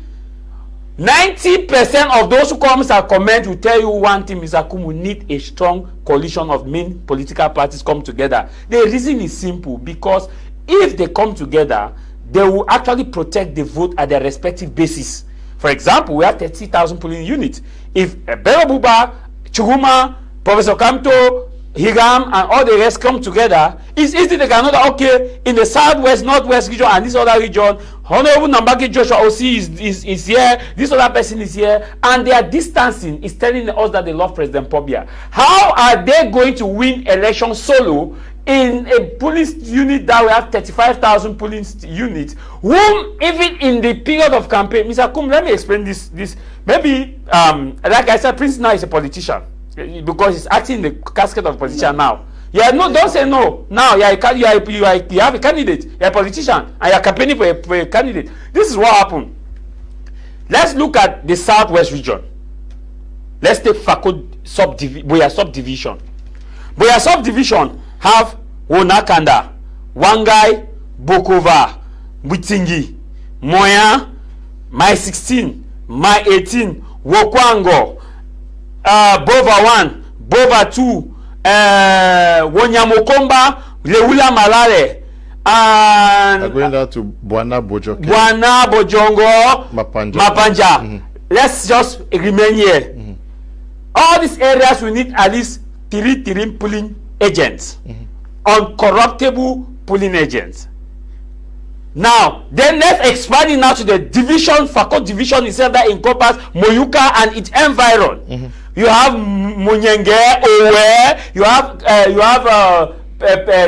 90% of those who come and comment will tell you one thing: Mr. Kum, we need a strong coalition of main political parties come together. The reason is simple: because if they come together, they will actually protect the vote at their respective bases. For example, we have 30,000 polling units. If Bello Buba, Chuguma, Professor Kamto, Higam, and all the rest come together, it's easy to know that, okay, in the southwest, northwest region, and this other region, Honorable Nambaki Joshua OC is here, this other person is here, and their distancing is telling us that they love President Pobia. How are they going to win election solo in a police unit that we have 35,000 police units, whom even in the period of campaign, Mr. Kum, let me explain this. Maybe, like I said, Prince now is a politician because he's acting in the casket of a politician now. Yeah, no, don't say no. Now you have a candidate, you're a politician, and you're campaigning for a candidate. This is what happened. Let's look at the southwest region. let's take Fako subdivision. Boya subdivision have Wonakanda, Wangai, Bokova, Witingi, Moya, Mai 16, Mai 18, Wokwango, Bova 1, Bova 2, Wonyamokomba, Leula Malare, and going down to Bwana Bojoke. Bwana Bojongo, Mapanja. Let's just remain here. All these areas we need at least 3 polling agents, uncorruptible polling agents. Now, then let's expand it now to the division, Fako division itself that encompasses Moyuka and its environ. You have Munyenge, Owe, you have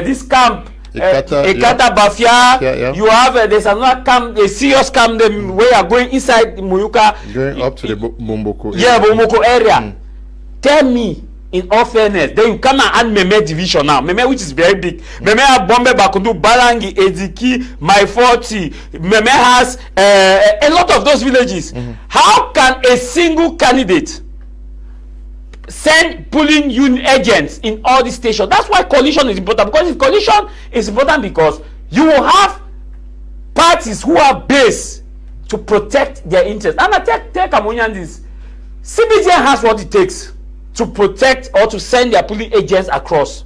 this camp, Ekata Bafia. Yeah. You have there's another camp, a serious camp where you are going inside Moyuka. Going up to the Bomboko area. Yeah, Bomboko area. Tell me, in all fairness, then you come and add Meme division now. Meme, which is very big. Meme have Bombe Bakundu, Balangi, Eziki, My 40. Meme has a lot of those villages. How can a single candidate send polling unit agents in all these stations? That's why coalition is important. Because if coalition is important, because you will have parties who are based to protect their interests. And I tell Cameroonians this: CBJ has what it takes to protect or to send their polling agents across.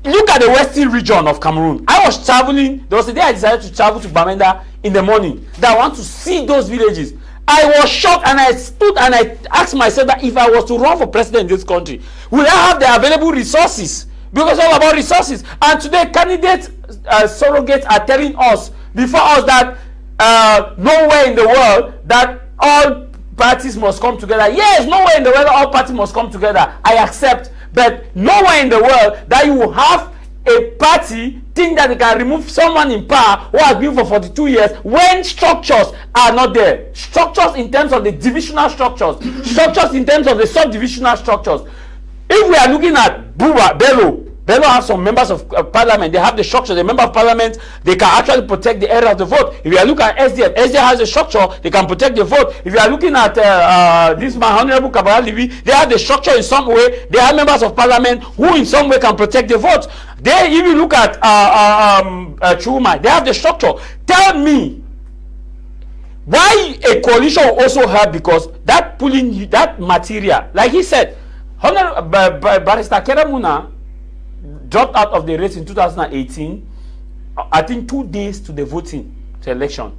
Look at the western region of Cameroon. I was traveling. There was a day I decided to travel to Bamenda in the morning. That I want to see those villages. I was shocked, and I stood and I asked myself that if I was to run for president in this country, would I have the available resources? Because it's all about resources. And today, candidates, surrogates are telling us before us that nowhere in the world that all parties must come together. Yes, nowhere in the world all parties must come together. I accept. But nowhere in the world that you will have a party think that they can remove someone in power who has been for 42 years when structures are not there. Structures in terms of the divisional structures, structures in terms of the subdivisional structures. If we are looking at Buba, Bello have some members of parliament. They have the structure. The member of parliament, they can actually protect the area of the vote. If you are looking at SDF, SDF has a structure. They can protect the vote. If you are looking at this man, Honorable Kabara Livi, they have the structure in some way. They have members of parliament who in some way can protect the vote. They, if you look at Chuma, they have the structure. Tell me why a coalition will also have, because that pulling that material, like he said, Honorable Barrister Keremuna dropped out of the race in 2018. I think 2 days to the voting, to election.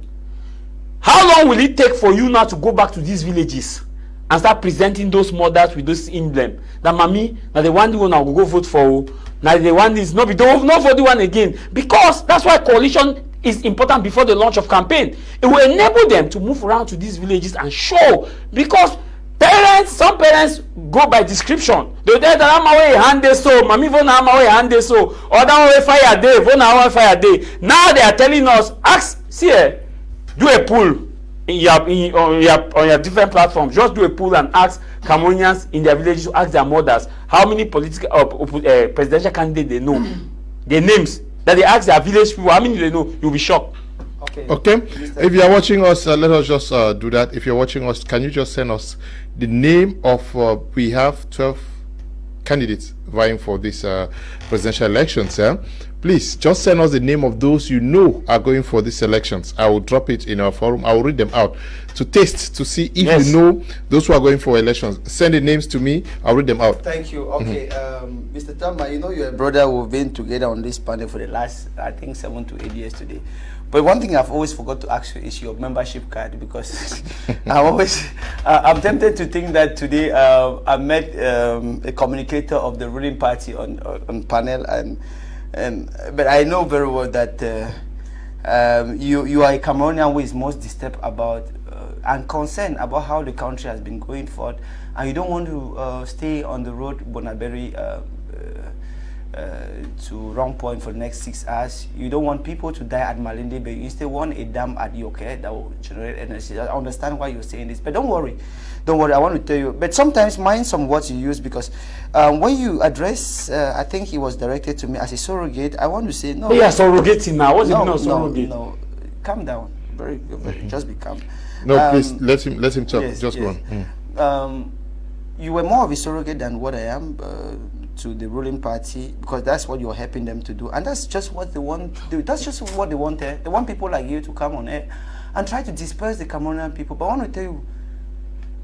How long will it take for you now to go back to these villages and start presenting those mothers with those emblem? That mommy, now the one who now go vote for, now the one is not for the one again. Because that's why coalition is important before the launch of campaign. It will enable them to move around to these villages and show, because some parents go by description. They tell that I'm away hand so, mommy vona I'm away hand so, or that way fire day, vona fire day. Now they are telling us, do a poll on your different platforms. Just do a poll and ask Cameroonians in their villages to ask their mothers how many political presidential candidates they know, their names. That they ask their village people how many they know. You'll be shocked. Okay. If you are watching us, let us just do that. If you're watching us, can you just send us the name of we have 12 candidates vying for this presidential elections. Please just send us the name of those you know are going for these elections. I will drop it in our forum. I will read them out to taste, to see if you know those who are going for elections. Send the names to me. I'll read them out. Thank you. Okay, Mr. Tama, you know you're a brother. We've been together on this panel for the last, I think, 7 to 8 years today. But one thing I've always forgot to ask you is your membership card, because I'm tempted to think that today I met a communicator of the ruling party on panel, but I know very well that you are a Cameroonian who is most disturbed about and concerned about how the country has been going forward, and you don't want to stay on the road Bonaberi to Wrong Point for the next 6 hours. You don't want people to die at Malindi, but you instead want a dam at Yoke that will generate energy. I understand why you're saying this, but don't worry. I want to tell you. But sometimes mind some words you use, because when you address, I think it was directed to me as a surrogate. I want to say no. Yeah, surrogating now. What's it mean surrogate? No, calm down. Very, just be calm. No, please let him talk. Yes, just go on. you were more of a surrogate than what I am to the ruling party, because that's what you're helping them to do, and that's just what they want to do. That's just what they want there. They want people like you to come on air and try to disperse the Cameroonian people. But I want to tell you,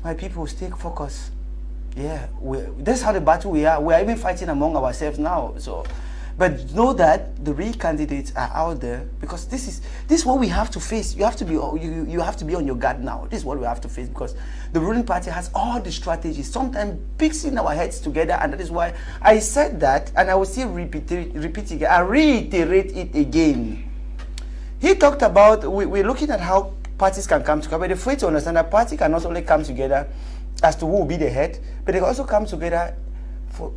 my people, stay focused. Yeah, that's how the battle we are. We are even fighting among ourselves now. So, but know that the real candidates are out there, because this is what we have to face. You have to be you have to be on your guard now. This is what we have to face, because the ruling party has all the strategies, sometimes mixing our heads together, and that is why I said that, and I will still repeat it. I reiterate it again. He talked about we're looking at how parties can come together. But the way to understand that party can not only come together as to who will be the head, but they can also come together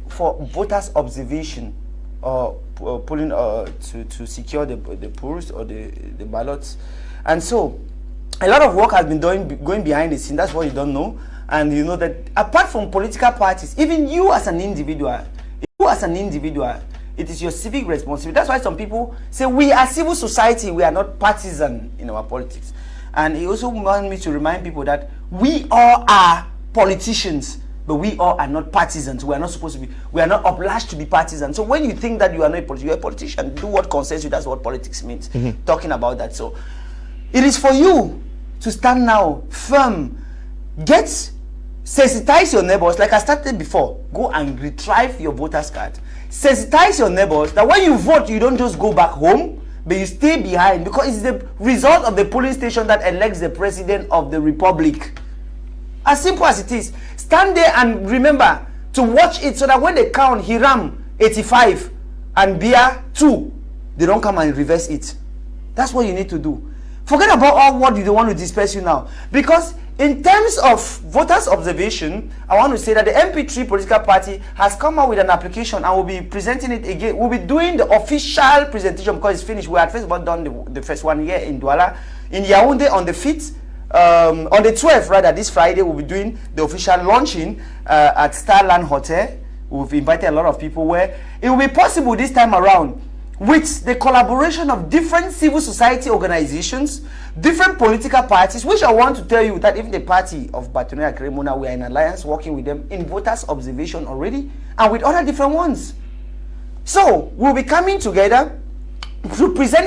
for voters' observation, or pulling to secure the polls or the ballots. And so a lot of work has been going behind the scene. That's what you don't know. And you know that apart from political parties, even you as an individual, it is your civic responsibility. That's why some people say we are civil society, we are not partisan in our politics. And he also wanted me to remind people that we all are politicians, but we all are not partisans. We are not supposed to be, we are not obliged to be partisans. So when you think that you are not a politician, you're a politician. Do what concerns you. That's what politics means. Talking about that. So it is for you to stand now firm. Sensitize your neighbors, like I started before. Go and retrieve your voter's card. Sensitize your neighbors that when you vote, you don't just go back home, but you stay behind, because it's the result of the polling station that elects the president of the republic. As simple as it is. Stand there and remember to watch it, so that when they count Hiram 85 and Bia 2, they don't come and reverse it. That's what you need to do. Forget about all what you want to disperse you now. Because in terms of voters' observation, I want to say that the MP3 political party has come out with an application, and will be presenting it again. We'll be doing the official presentation, because it's finished. We had first done the first one here in Douala. In Yaounde on the 5th, on the 12th rather, this Friday, we'll be doing the official launching at Starland Hotel. We've invited a lot of people, where it will be possible this time around, with the collaboration of different civil society organizations, different political parties, which I want to tell you that even the party of Batonia Cremona, we are in alliance working with them in voters' observation already, and with other different ones. So we'll be coming together to present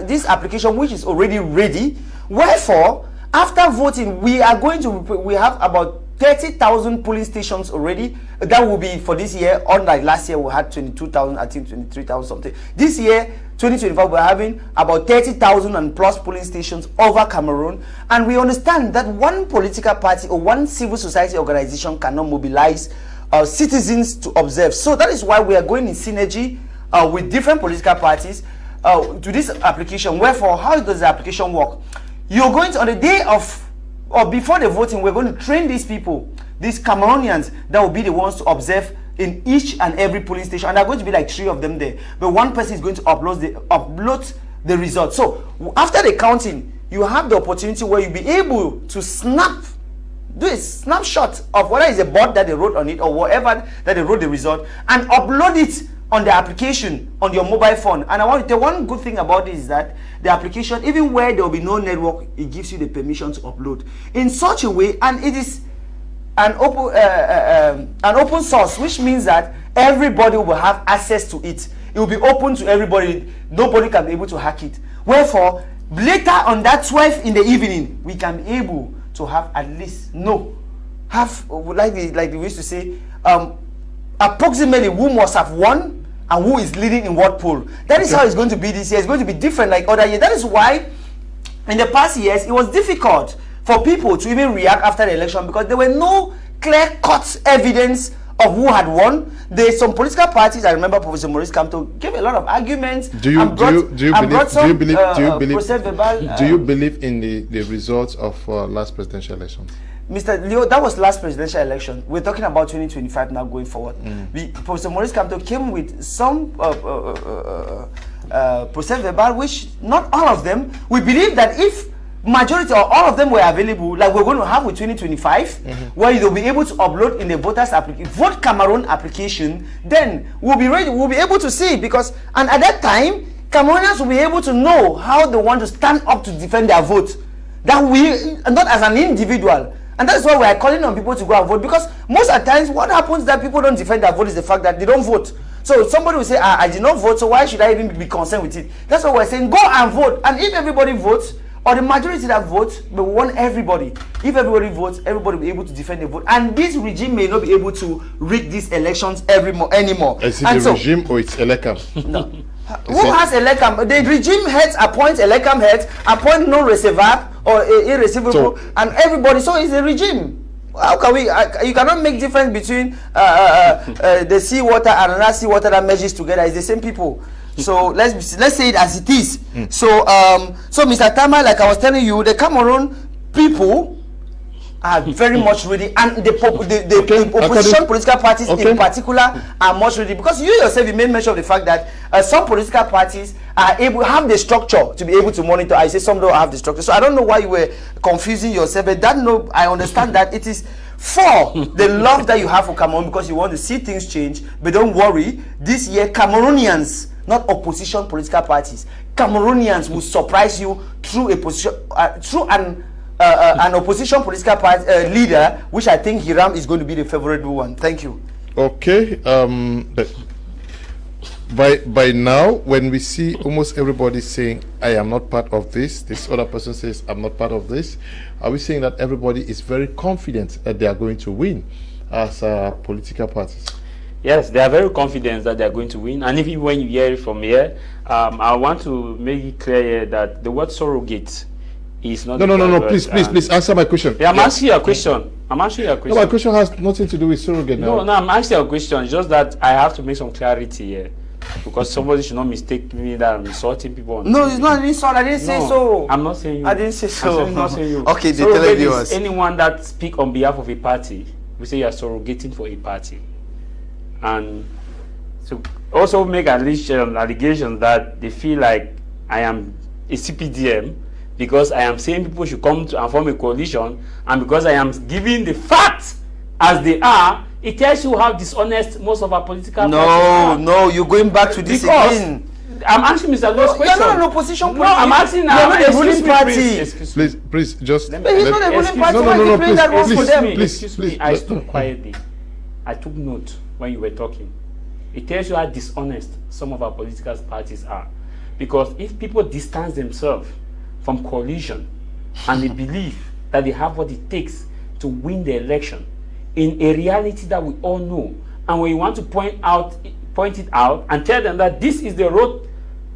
this application, which is already ready. Wherefore, after voting, we have about 30,000 polling stations already. That will be for this year. Unlike last year, we had 22,000, I think 23,000 something. This year, 2025, we're having about 30,000 and plus polling stations over Cameroon. And we understand that one political party or one civil society organization cannot mobilize citizens to observe. So that is why we are going in synergy with different political parties to this application. Wherefore, how does the application work? You're going to, on the day of, or before the voting, we're going to train these people, these Cameroonians, that will be the ones to observe in each and every polling station. And there are going to be like 3 of them there. But one person is going to upload the results. So after the counting, you have the opportunity where you'll be able to do a snapshot of whether it's a board that they wrote on it or whatever that they wrote the result, and upload it on the application on your mobile phone. And I want to tell one good thing about this is that the application, even where there will be no network, it gives you the permission to upload in such a way, and it is an open source, which means that everybody will have access to it. It will be open to everybody. Nobody can be able to hack it. Wherefore, later on that 12th in the evening, we can be able to have at least like we used to say, approximately who must have won and who is leading in what poll. That is how it's going to be this year. It's going to be different like other years. That is why in the past years it was difficult for people to even react after the election, because there were no clear-cut evidence of who had won. There's some political parties. I remember Professor Maurice Kamto gave a lot of arguments. Do you believe in the results of last presidential elections? Mr. Leo, that was last presidential election. We're talking about 2025 now going forward. Professor Maurice Kamto came with some process verbal, which not all of them. We believe that if majority or all of them were available, like we're going to have with 2025, where they'll be able to upload in the voters application, Vote Cameroon application, then we'll be ready. We'll be able to see, because and at that time, Cameroonians will be able to know how they want to stand up to defend their vote. That we, not as an individual. And that's why we are calling on people to go and vote, because most of the times what happens that people don't defend their vote is the fact that they don't vote. So somebody will say, I did not vote, so why should I even be concerned with it? That's why we're saying, go and vote. And if everybody votes, or the majority that votes, we want everybody. If everybody votes, everybody will be able to defend the vote. And this regime may not be able to rig these elections anymore. Is it the regime or it's Elekam? No. Who has Elekam? The regime heads appoint Elekam heads, appoint non-receiver or irreceivable, and everybody. So it's a regime. How can we? You cannot make difference between the seawater and another seawater that merges together. It's the same people. So let's say it as it is. So Mr. Tama, like I was telling you, the Cameroon people are very much ready, and the opposition political parties in particular are much ready, because you yourself, you made mention of the fact that some political parties are able have the structure to be able to monitor. I say some don't have the structure, so I don't know why you were confusing yourself, but I understand that it is for the love that you have for Cameroon, because you want to see things change. But don't worry, this year Cameroonians, not opposition political parties, Cameroonians will surprise you through a position through an opposition political party leader, which I think Hiram is going to be the favorable one. Thank you. Okay. By now, when we see almost everybody saying, I am not part of this other person says, I'm not part of this, are we saying that everybody is very confident that they are going to win as political parties? Yes, they are very confident that they are going to win. And even when you hear it from here, I want to make it clear here that the word surrogate is not. No. Please answer my question. Yeah, I'm asking you a question. I'm asking you a question. No, my question has nothing to do with surrogate now. No, I'm asking you a question. It's just that I have to make some clarity here, because somebody should not mistake me that I'm insulting people. No, it's not an insult. I didn't say so. I'm not saying you. I didn't say so. I'm not saying you. Okay, the televiewers. Anyone that speak on behalf of a party, we say you are surrogating for a party, and so also make allegations that they feel like I am a CPDM because I am saying people should come to and form a coalition, and because I am giving the facts as they are. It tells you how dishonest most of our political parties are. No, you're going back to this again. I'm asking Mr. Lewis question. You're not an opposition party. No, I'm asking now. You're not a ruling party. Please, just. But he's not a ruling party. Please. I stood quietly. I took note when you were talking. It tells you how dishonest some of our political parties are. Because if people distance themselves from coalition and they believe that they have what it takes to win the election, in a reality that we all know, and when you want to point it out and tell them that this is the road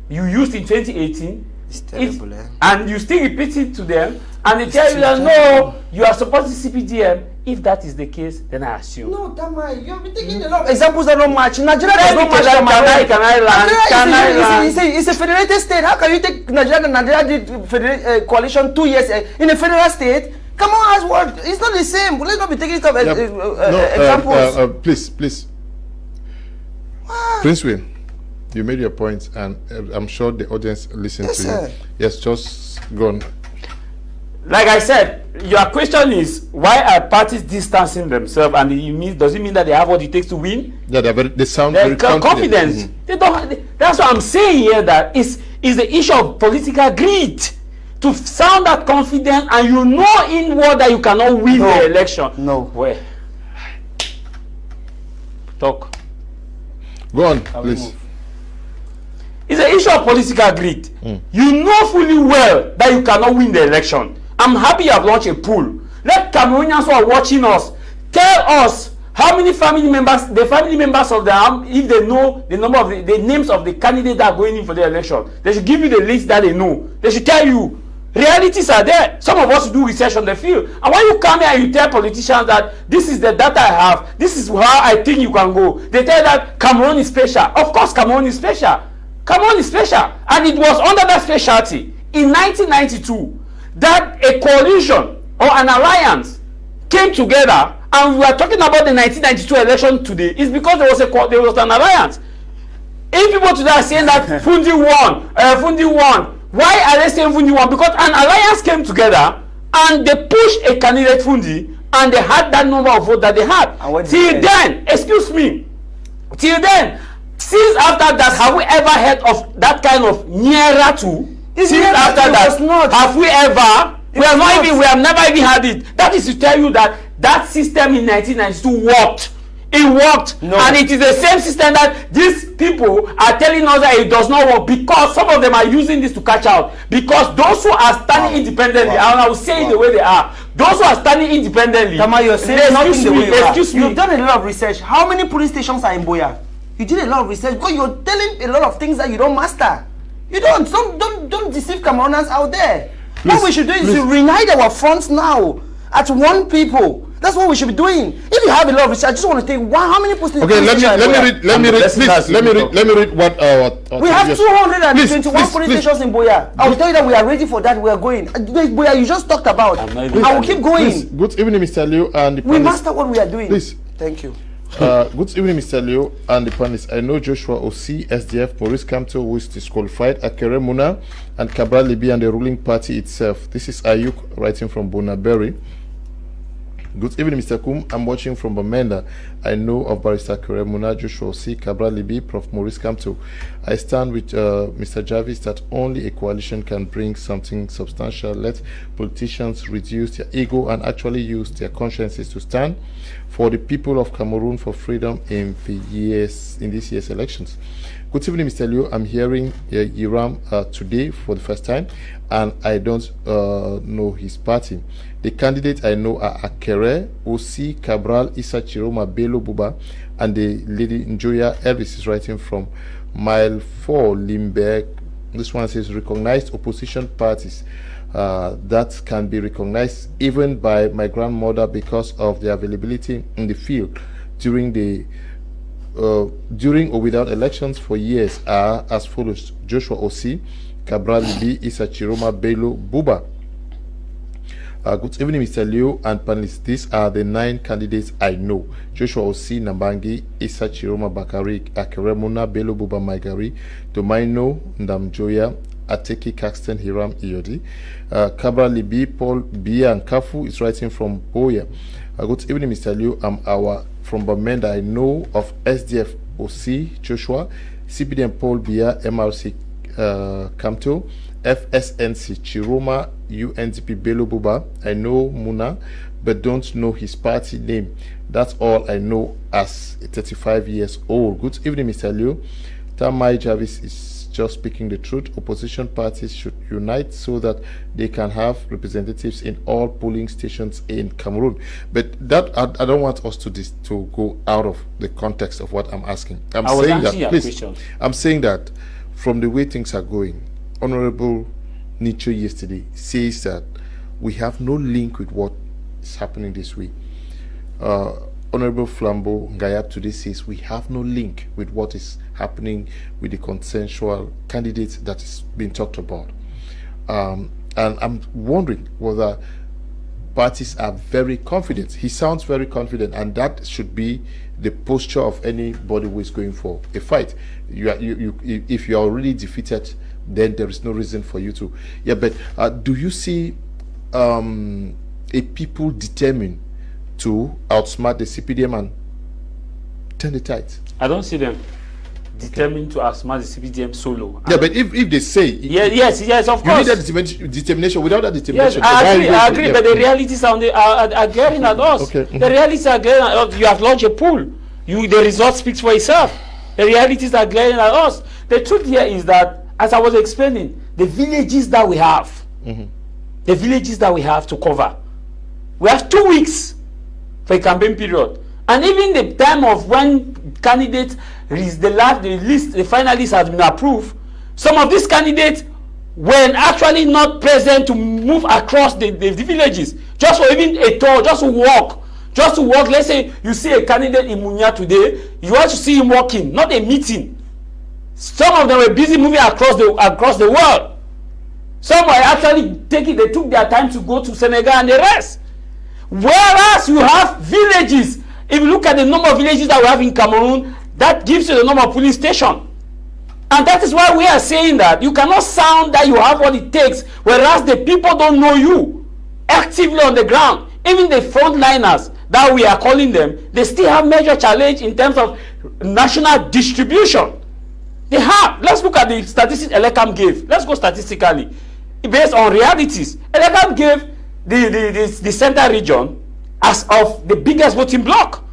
you used in 2018, it's terrible, and you still repeat it to them, and they tell you that no, you are supporting CPDM. If that is the case, then I assume. No, Tama, you have been taking a lot of examples that don't match. Nigeria does not match. Can I land? It's a federated state. How can you take Nigeria? Nigeria did coalition 2 years in a federal state. Come on, as what? It's not the same. Let's not be taking stuff as examples. Please. Prince Will, you made your point, and I'm sure the audience listened to you. Yes, just go on. Like I said, your question is why are parties distancing themselves, and does it mean that they have what it takes to win? Yeah, they sound very confident. They don't. That's what I'm saying here. That is the issue of political greed. To sound that confident, and you know inward that you cannot win the election. No. Where? Talk. Go on, please. It's an issue of political greed. You know fully well that you cannot win the election. I'm happy you have launched a poll. Let Cameroonians who are watching us tell us how many family members, of the if they know the number of the names of the candidates that are going in for the election. They should give you the list that they know. They should tell you. Realities are there. Some of us do research on the field. And when you come here and you tell politicians that this is the data I have, this is how I think you can go, they tell that Cameroon is special. Of course, Cameroon is special. Cameroon is special. And it was under that specialty in 1992 that a coalition or an alliance came together, and we are talking about the 1992 election today. It's because there was an alliance. If people today are saying that Fundi won, why are they saying Fundi won? Because an alliance came together and they pushed a candidate Fundi, and they had that number of votes that they had. Till then, till then, since after that, have we ever heard of that kind of nearer to? Since after that, have we ever We have never even had it. That is to tell you that that system in 1992 worked. It worked, and it is the same system that these people are telling us that it does not work, because some of them are using this to catch out. Because those who are standing independently, and I will say it the way they are, those who are standing independently. Tama, you're saying nothing the way you are. Excuse me. You've done a lot of research. How many police stations are in Boya? You did a lot of research because you're telling a lot of things that you don't master. You don't deceive Cameroonians out there. What we should do is to reunite our fronts now at one people. That's what we should be doing. If you have a lot of research, I just want to take how many police stations? Okay, let me read what we have 221 police stations in Boya. I will tell you that we are ready for that. We are going. Boya, you just talked about. I will keep going. Please, good evening, Mr. Liu, and the we master what we are doing. Please. Thank you. Good evening, Mr. Liu and the panelists. I know Joshua Osi, SDF, Maurice Kamto, who is disqualified, Akere Muna, and Cabral Libi and the ruling party itself. This is Ayuk writing from Bonaberry. Good evening, Mr. Kum. I'm watching from Bamenda. I know of Barrister Akere Muna, Joshua Osi, Cabral Libi, Prof. Maurice Kamto. I stand with Mr. Jarvis that only a coalition can bring something substantial. Let politicians reduce their ego and actually use their consciences to stand for the people of Cameroon for freedom in this year's elections. Good evening, Mr. Liu. I'm hearing Yiram today for the first time, and I don't know his party. The candidates I know are Akere, Osi, Cabral, Issa Chiroma, Bello Buba, and the lady Njoya Elvis is writing from Mile 4, Limberg. This one says recognized opposition parties that can be recognized even by my grandmother because of the availability in the field during or without elections for years are as follows: Joshua Osi, Cabral Libi, Issa Chiroma, Bello Buba. Good evening, Mr. Liu and panelists. These are the 9 candidates I know: Joshua Osi, Nambangi, Issa Chiroma Bakari, Akere Muna, Bello Buba Maigari, Domaino Ndamjoya, Ateki Caxton, Hiram Iyodi, Cabral Libi, Paul Bia, and Kafu is writing from Boya. Good evening, Mr. Liu. From Bamenda. I know of SDF Osi, Joshua, CPDM Paul Bia, MRC Kamto, FSNC Chiroma, UNDP Bello Buba. I know Muna, but don't know his party name. That's all I know as 35 years old. Good evening, Mr. Liu. Tamai Jarvis is just speaking the truth. Opposition parties should unite so that they can have representatives in all polling stations in Cameroon. But that I don't want us to go out of the context of what I'm asking. I'm saying that from the way things are going, Honorable Nietzsche yesterday says that we have no link with what is happening this week. Honorable Flambeau Ngayab today says we have no link with what is happening with the consensual candidates that is being talked about. And I'm wondering whether parties are very confident. He sounds very confident, and that should be the posture of anybody who is going for a fight. If you are already defeated, then there is no reason for you to. Yeah, but do you see a people determined to outsmart the CPDM and turn the tide? I don't see them determined to outsmart the CPDM solo. Yeah, but if they say yes, of course, you need that determination. Without that determination, yes, I agree. But the realities are glaring at us. Okay. The realities are glaring at us. You have launched a poll. The result speaks for itself. The realities are glaring at us. The truth here is that, as I was explaining, the villages that we have, the villages that we have to cover, we have 2 weeks for a campaign period, and even the time of when candidates the finalists has been approved, some of these candidates were actually not present to move across the villages, just for even a tour, just to walk. Let's say you see a candidate in Munya today, you want to see him walking, not a meeting. Some of them were busy moving across the world. Some were actually they took their time to go to Senegal and the rest. Whereas you have villages, if you look at the number of villages that we have in Cameroon, that gives you the number of police stations. And that is why we are saying that you cannot sound that you have what it takes, whereas the people don't know you actively on the ground. Even the frontliners that we are calling them, they still have major challenge in terms of national distribution. They have. Let's look at the statistics Elekam gave. Let's go statistically. based on realities. Leonard gave the center region as of the biggest voting bloc.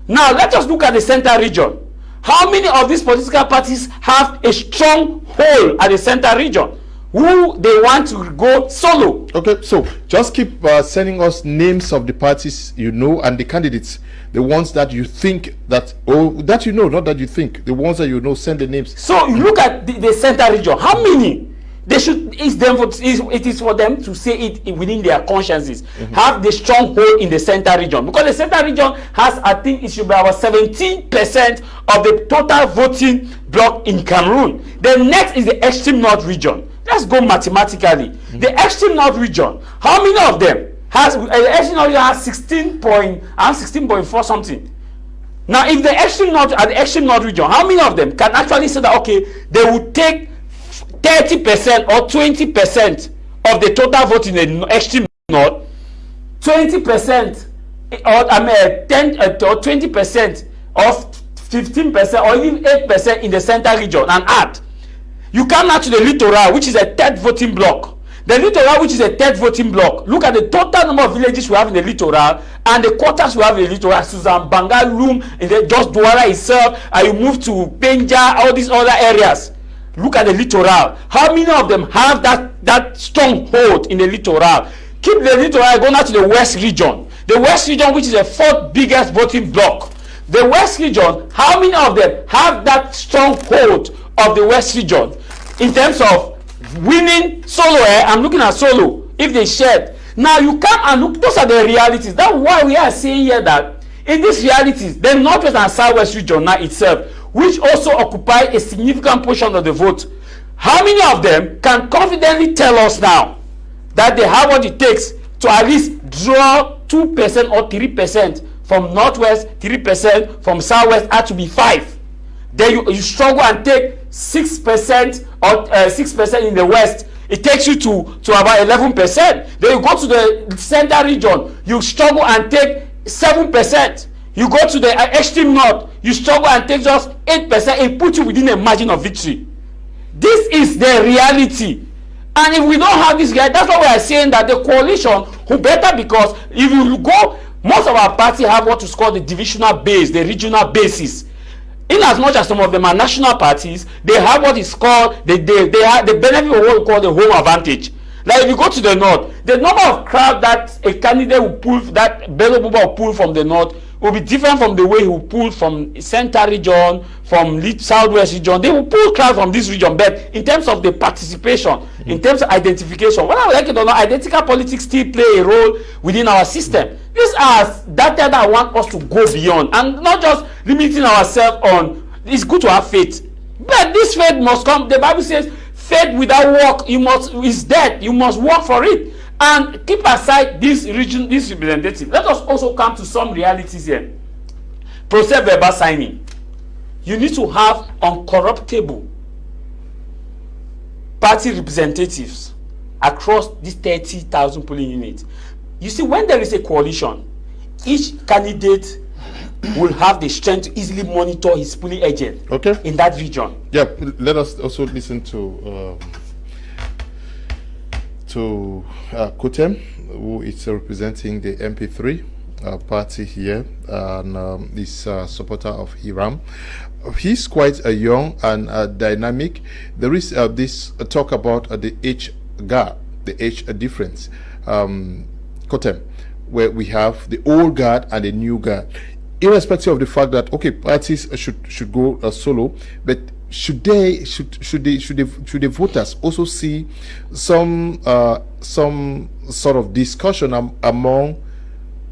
Now let us look at the center region. How many of these political parties have a strong hold at the center region? Who they want to go solo? Okay, so just keep sending us names of the parties you know and the candidates, the ones that you think that, or that you know, not that you think, the ones that you know. Send the names. So you look at the center region. How many? They should. It is for them to say it within their consciences. Have the strong hold in the center region, because the center region has, I think, it should be about 17% of the total voting bloc in Cameroon. The next is the extreme north region. Let's go mathematically. The extreme north region. How many of them has? The extreme north region has 16.4 something. Now, if the extreme north at the extreme north region, how many of them can actually say that okay, they will take 30% or 20% of the total vote in the extreme north, 20% or 10 or 20% or 15% or even 8% in the center region, and add. You come now to the littoral, which is a third voting block. The littoral, which is a third voting block. Look at the total number of villages we have in the littoral and the quarters we have in the littoral. Susan Banga, Loom, and then just Douala itself, and you move to Benja, all these other areas. Look at the littoral. How many of them have that strong hold in the littoral? Keep the littoral, go now to the west region. The west region, which is the fourth biggest voting block. The west region, how many of them have that strong hold of the west region in terms of winning solo? I'm looking at solo. If they shared. Now you come and look, those are the realities. That's why we are saying here that in these realities, the northwest and southwest region now itself, which also occupy a significant portion of the vote, how many of them can confidently tell us now that they have what it takes to at least draw 2% or 3% from northwest, 3% from southwest, had to be 5. Then you struggle and take 6% or 6% in the west. It takes you to about 11%. Then you go to the center region, you struggle and take 7%. You go to the extreme north, you struggle and take just 8%. It puts you within a margin of victory. This is the reality. And if we don't have this guy, that's why we are saying that the coalition who better, because if you go, most of our party have what is called the divisional base, the regional basis. In as much as some of them are national parties, they have what is called they have the benefit of what we call the home advantage. Like if you go to the north, the number of crowd that a candidate will pull, that Bello Buba will pull from the north, will be different from the way he will pull from center region, from southwest region. They will pull crowd from this region, but in terms of the participation, in terms of identification, whether I like it or not, identical politics still play a role within our system. These are data that I want us to go beyond and not just limiting ourselves on. It's good to have faith, but this faith must come. The Bible says, faith without work is dead. You must work for it. And keep aside this region, this representative. Let us also come to some realities here. Process verbal signing. You need to have uncorruptible party representatives across these 30,000 polling units. You see, when there is a coalition, each candidate will have the strength to easily monitor his polling agent in that region. Yeah, let us also listen to Kotem, who is representing the MP3 party here, and is a supporter of Hiram. He's quite young and dynamic. There is this talk about the age gap, the age difference. Kotem, where we have the old guard and the new guard, irrespective of the fact that parties should go solo, but should the voters also see some sort of discussion among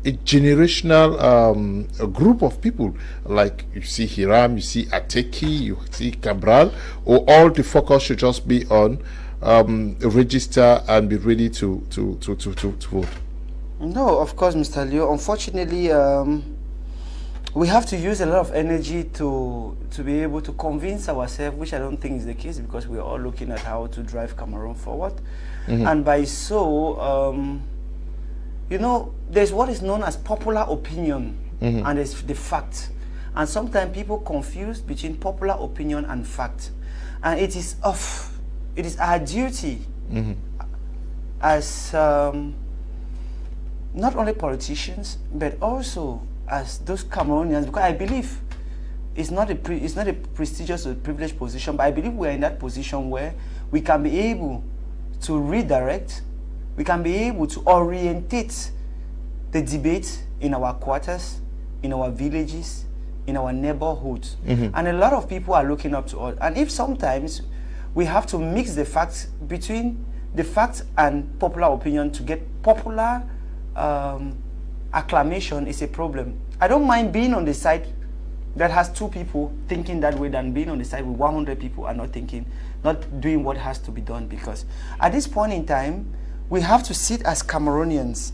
a generational group of people, like you see Hiram, you see Ateki, you see Cabral, or all the focus should just be on register and be ready to vote? No, of course, Mr. Leo. Unfortunately, we have to use a lot of energy to be able to convince ourselves, which I don't think is the case, because we're all looking at how to drive Cameroon forward. And by so, you know, there's what is known as popular opinion, and there's the fact. And sometimes people confuse between popular opinion and fact. And it is our duty as not only politicians, but also as those Cameroonians, because I believe it's not a prestigious or privileged position, but I believe we're in that position where we can be able to redirect, we can be able to orientate the debate in our quarters, in our villages, in our neighborhoods. And a lot of people are looking up to us. And if sometimes we have to mix the facts between the facts and popular opinion to get popular acclamation is a problem. I don't mind being on the side that has 2 people thinking that way than being on the side with 100 people are not thinking, not doing what has to be done, because at this point in time, we have to sit as Cameroonians.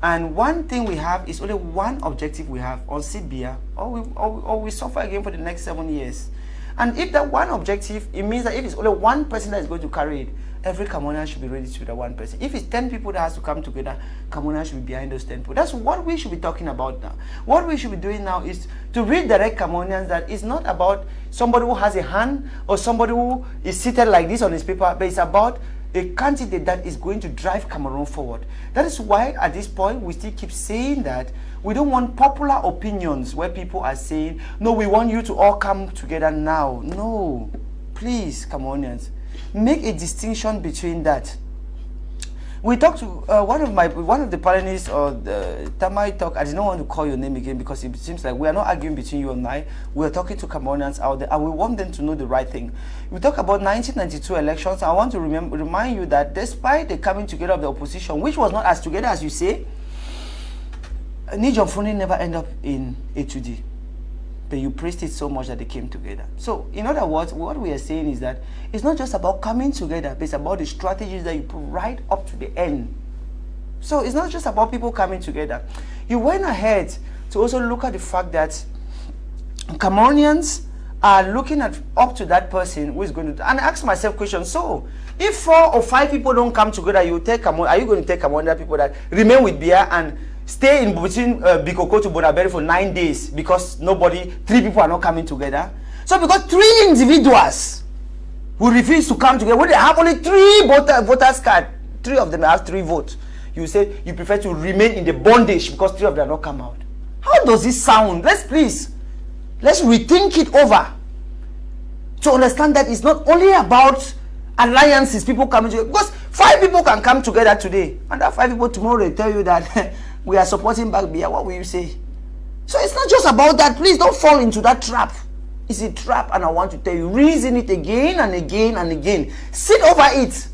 And one thing we have is only one objective we have on CBIA, or we suffer again for the next 7 years. And if that one objective, it means that if it's only one person that is going to carry it, every Cameroonian should be ready to be that one person. If it's 10 people that has to come together, Cameroonians should be behind those 10 people. That's what we should be talking about now. What we should be doing now is to redirect Cameroonians, that it's not about somebody who has a hand or somebody who is seated like this on his paper, but it's about a candidate that is going to drive Cameroon forward. That is why at this point we still keep saying that we don't want popular opinions where people are saying, no, we want you to all come together now. No, please, Cameroonians, make a distinction between that. We talked to one of the panelists, or the Tamai talk. I did not want to call your name again because it seems like we are not arguing between you and I. We are talking to Cameroonians out there, and we want them to know the right thing. We talk about 1992 elections. I want to remind you that despite the coming together of the opposition, which was not as together as you say, Nijon Funi never ended up in A2D. But you praised it so much that they came together. So, in other words, what we are saying is that it's not just about coming together, but it's about the strategies that you put right up to the end. So, it's not just about people coming together. You went ahead to also look at the fact that Cameroonians are looking up to that person who is going to, and I ask myself questions. So, if 4 or 5 people don't come together, are you going to take Cameroonian people that remain with Bia and stay in between Bikoko to Bonaberi for 9 days because 3 people are not coming together? So because 3 individuals who refuse to come together, when they have only 3 voters card, 3 of them have 3 votes, you say you prefer to remain in the bondage because 3 of them not come out. How does this sound? Let's rethink it over to understand that it's not only about alliances, people coming together, because 5 people can come together today, and that 5 people tomorrow they tell you that we are supporting back Bia. What will you say? So it's not just about that. Please don't fall into that trap. It's a trap, and I want to tell you, reason it again and again and again. Sit over it,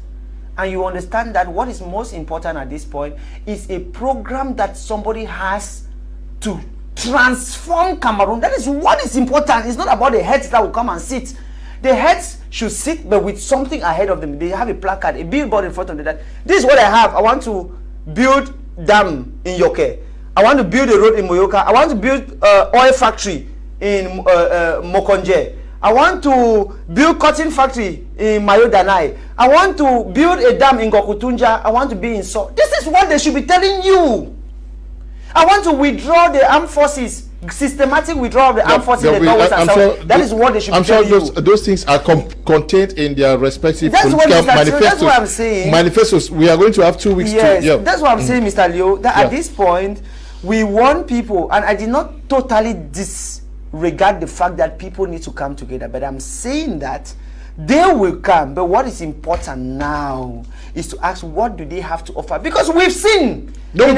and you understand that what is most important at this point is a program that somebody has to transform Cameroon. That is what is important. It's not about the heads that will come and sit. The heads should sit, but with something ahead of them. They have a placard, a billboard in front of them that this is what I have. I want to build dam in Yoke. I want to build a road in Moyoka. I want to build oil factory in Mokonje. I want to build cotton factory in Mayodanai. I want to build a dam in Gokutunja. I want to be in So. This is what they should be telling you. I want to withdraw the armed forces. Systematic withdrawal of the armed forces in the northwest and south. That is what they should be telling you. I'm sure those things are contained in their respective political manifestos. That's what I'm saying. Manifestos. We are going to have 2 weeks to. Yeah. That's what I'm saying, Mr. Leo. That at this point, we want people, and I did not totally disregard the fact that people need to come together, but I'm saying that they will come. But what is important now is to ask, what do they have to offer? Because we've seen. What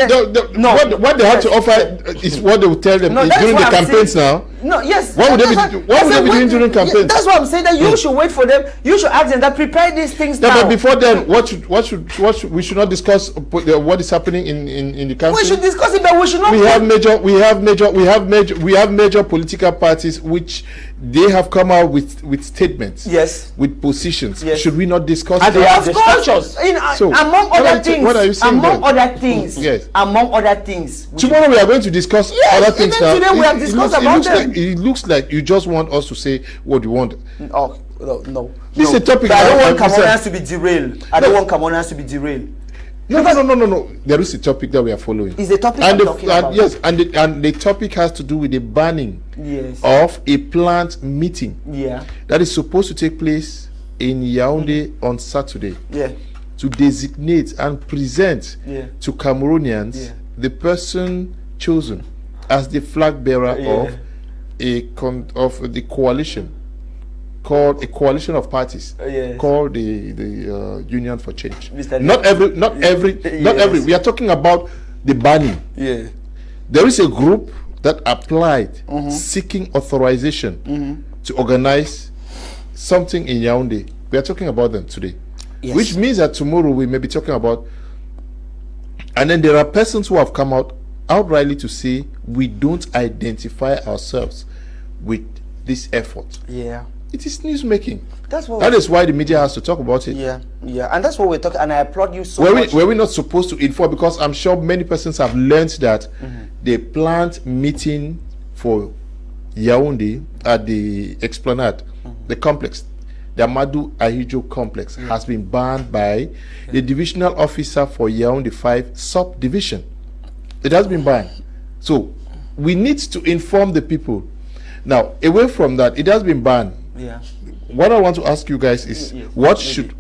they have to offer is what they will tell them during the campaigns now. No, yes. What would they be doing during campaigns? That's what I'm saying. That you should wait for them. You should ask them that prepare these things now. But before then, we should not discuss what is happening in the country. We should discuss it, but we should not. We have major political parties which they have come out with statements. Yes. With positions. Yes. Should we not discuss that? Of course. Among other things. What are you saying? Among other things. Yes. Among other things. Tomorrow we are going to discuss other things now. Today we have discussed about them. It looks like you just want us to say what you want. Oh, no. This is a topic. I don't want Cameroonians to be derailed. I don't want Cameroonians to be derailed. No. There is a topic that we are following. Is the topic I'm talking about? Yes, and the topic has to do with the banning of a planned meeting. Yeah. That is supposed to take place in Yaounde on Saturday. Yeah. to designate and present to Cameroonians the person chosen as the flag bearer of the coalition, called a coalition of parties, called the Union for Change. Not every. We are talking about the banning. There is a group that applied seeking authorization to organize something in Yaounde. We are talking about them today, which means that tomorrow we may be talking about. And then there are persons who have come out outrightly to say we don't identify ourselves with this effort. It is news making. That is why the media has to talk about it. And that's what we're talking. And I applaud you so much. Were we not supposed to inform? Because I'm sure many persons have learned that they planned meeting for Yaounde at the Esplanade, the complex. The Amadou Ahijo complex has been banned by the divisional officer for Yaounde 5 subdivision. It has been banned. So we need to inform the people. Now, away from that, it has been banned. What I want to ask you guys is what should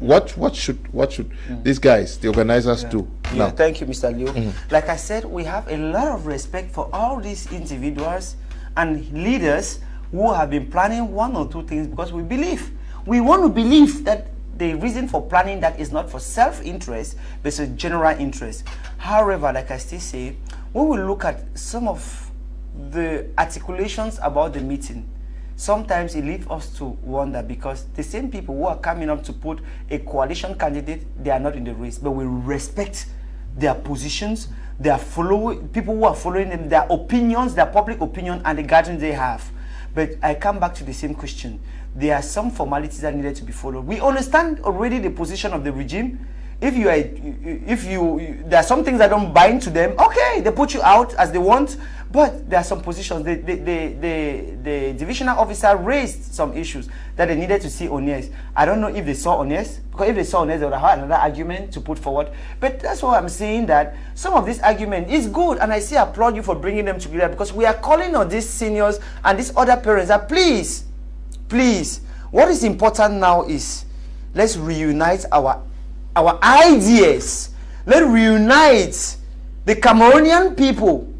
these guys, the organizers, do now? Thank you, Mr. Leo. Like I said, we have a lot of respect for all these individuals and leaders who have been planning one or two things, because we want to believe that the reason for planning that is not for self-interest, but it's a general interest. However, like I still say, when we look at some of the articulations about the meeting, sometimes it leaves us to wonder, because the same people who are coming up to put a coalition candidate, they are not in the race, but we respect their positions, their people who are following them, their opinions, their public opinion, and the guidance they have. But I come back to the same question. There are some formalities that needed to be followed. We understand already the position of the regime. If there are some things that don't bind to them, okay, they put you out as they want. But there are some positions. The divisional officer raised some issues that they needed to see Onies. I don't know if they saw Onies, because if they saw Onies, they would have had another argument to put forward. But that's why I'm saying that some of this argument is good, and I say applaud you for bringing them together, because we are calling on these seniors and these other parents that please, what is important now is let's reunite our ideas. Let's reunite the Cameroonian people.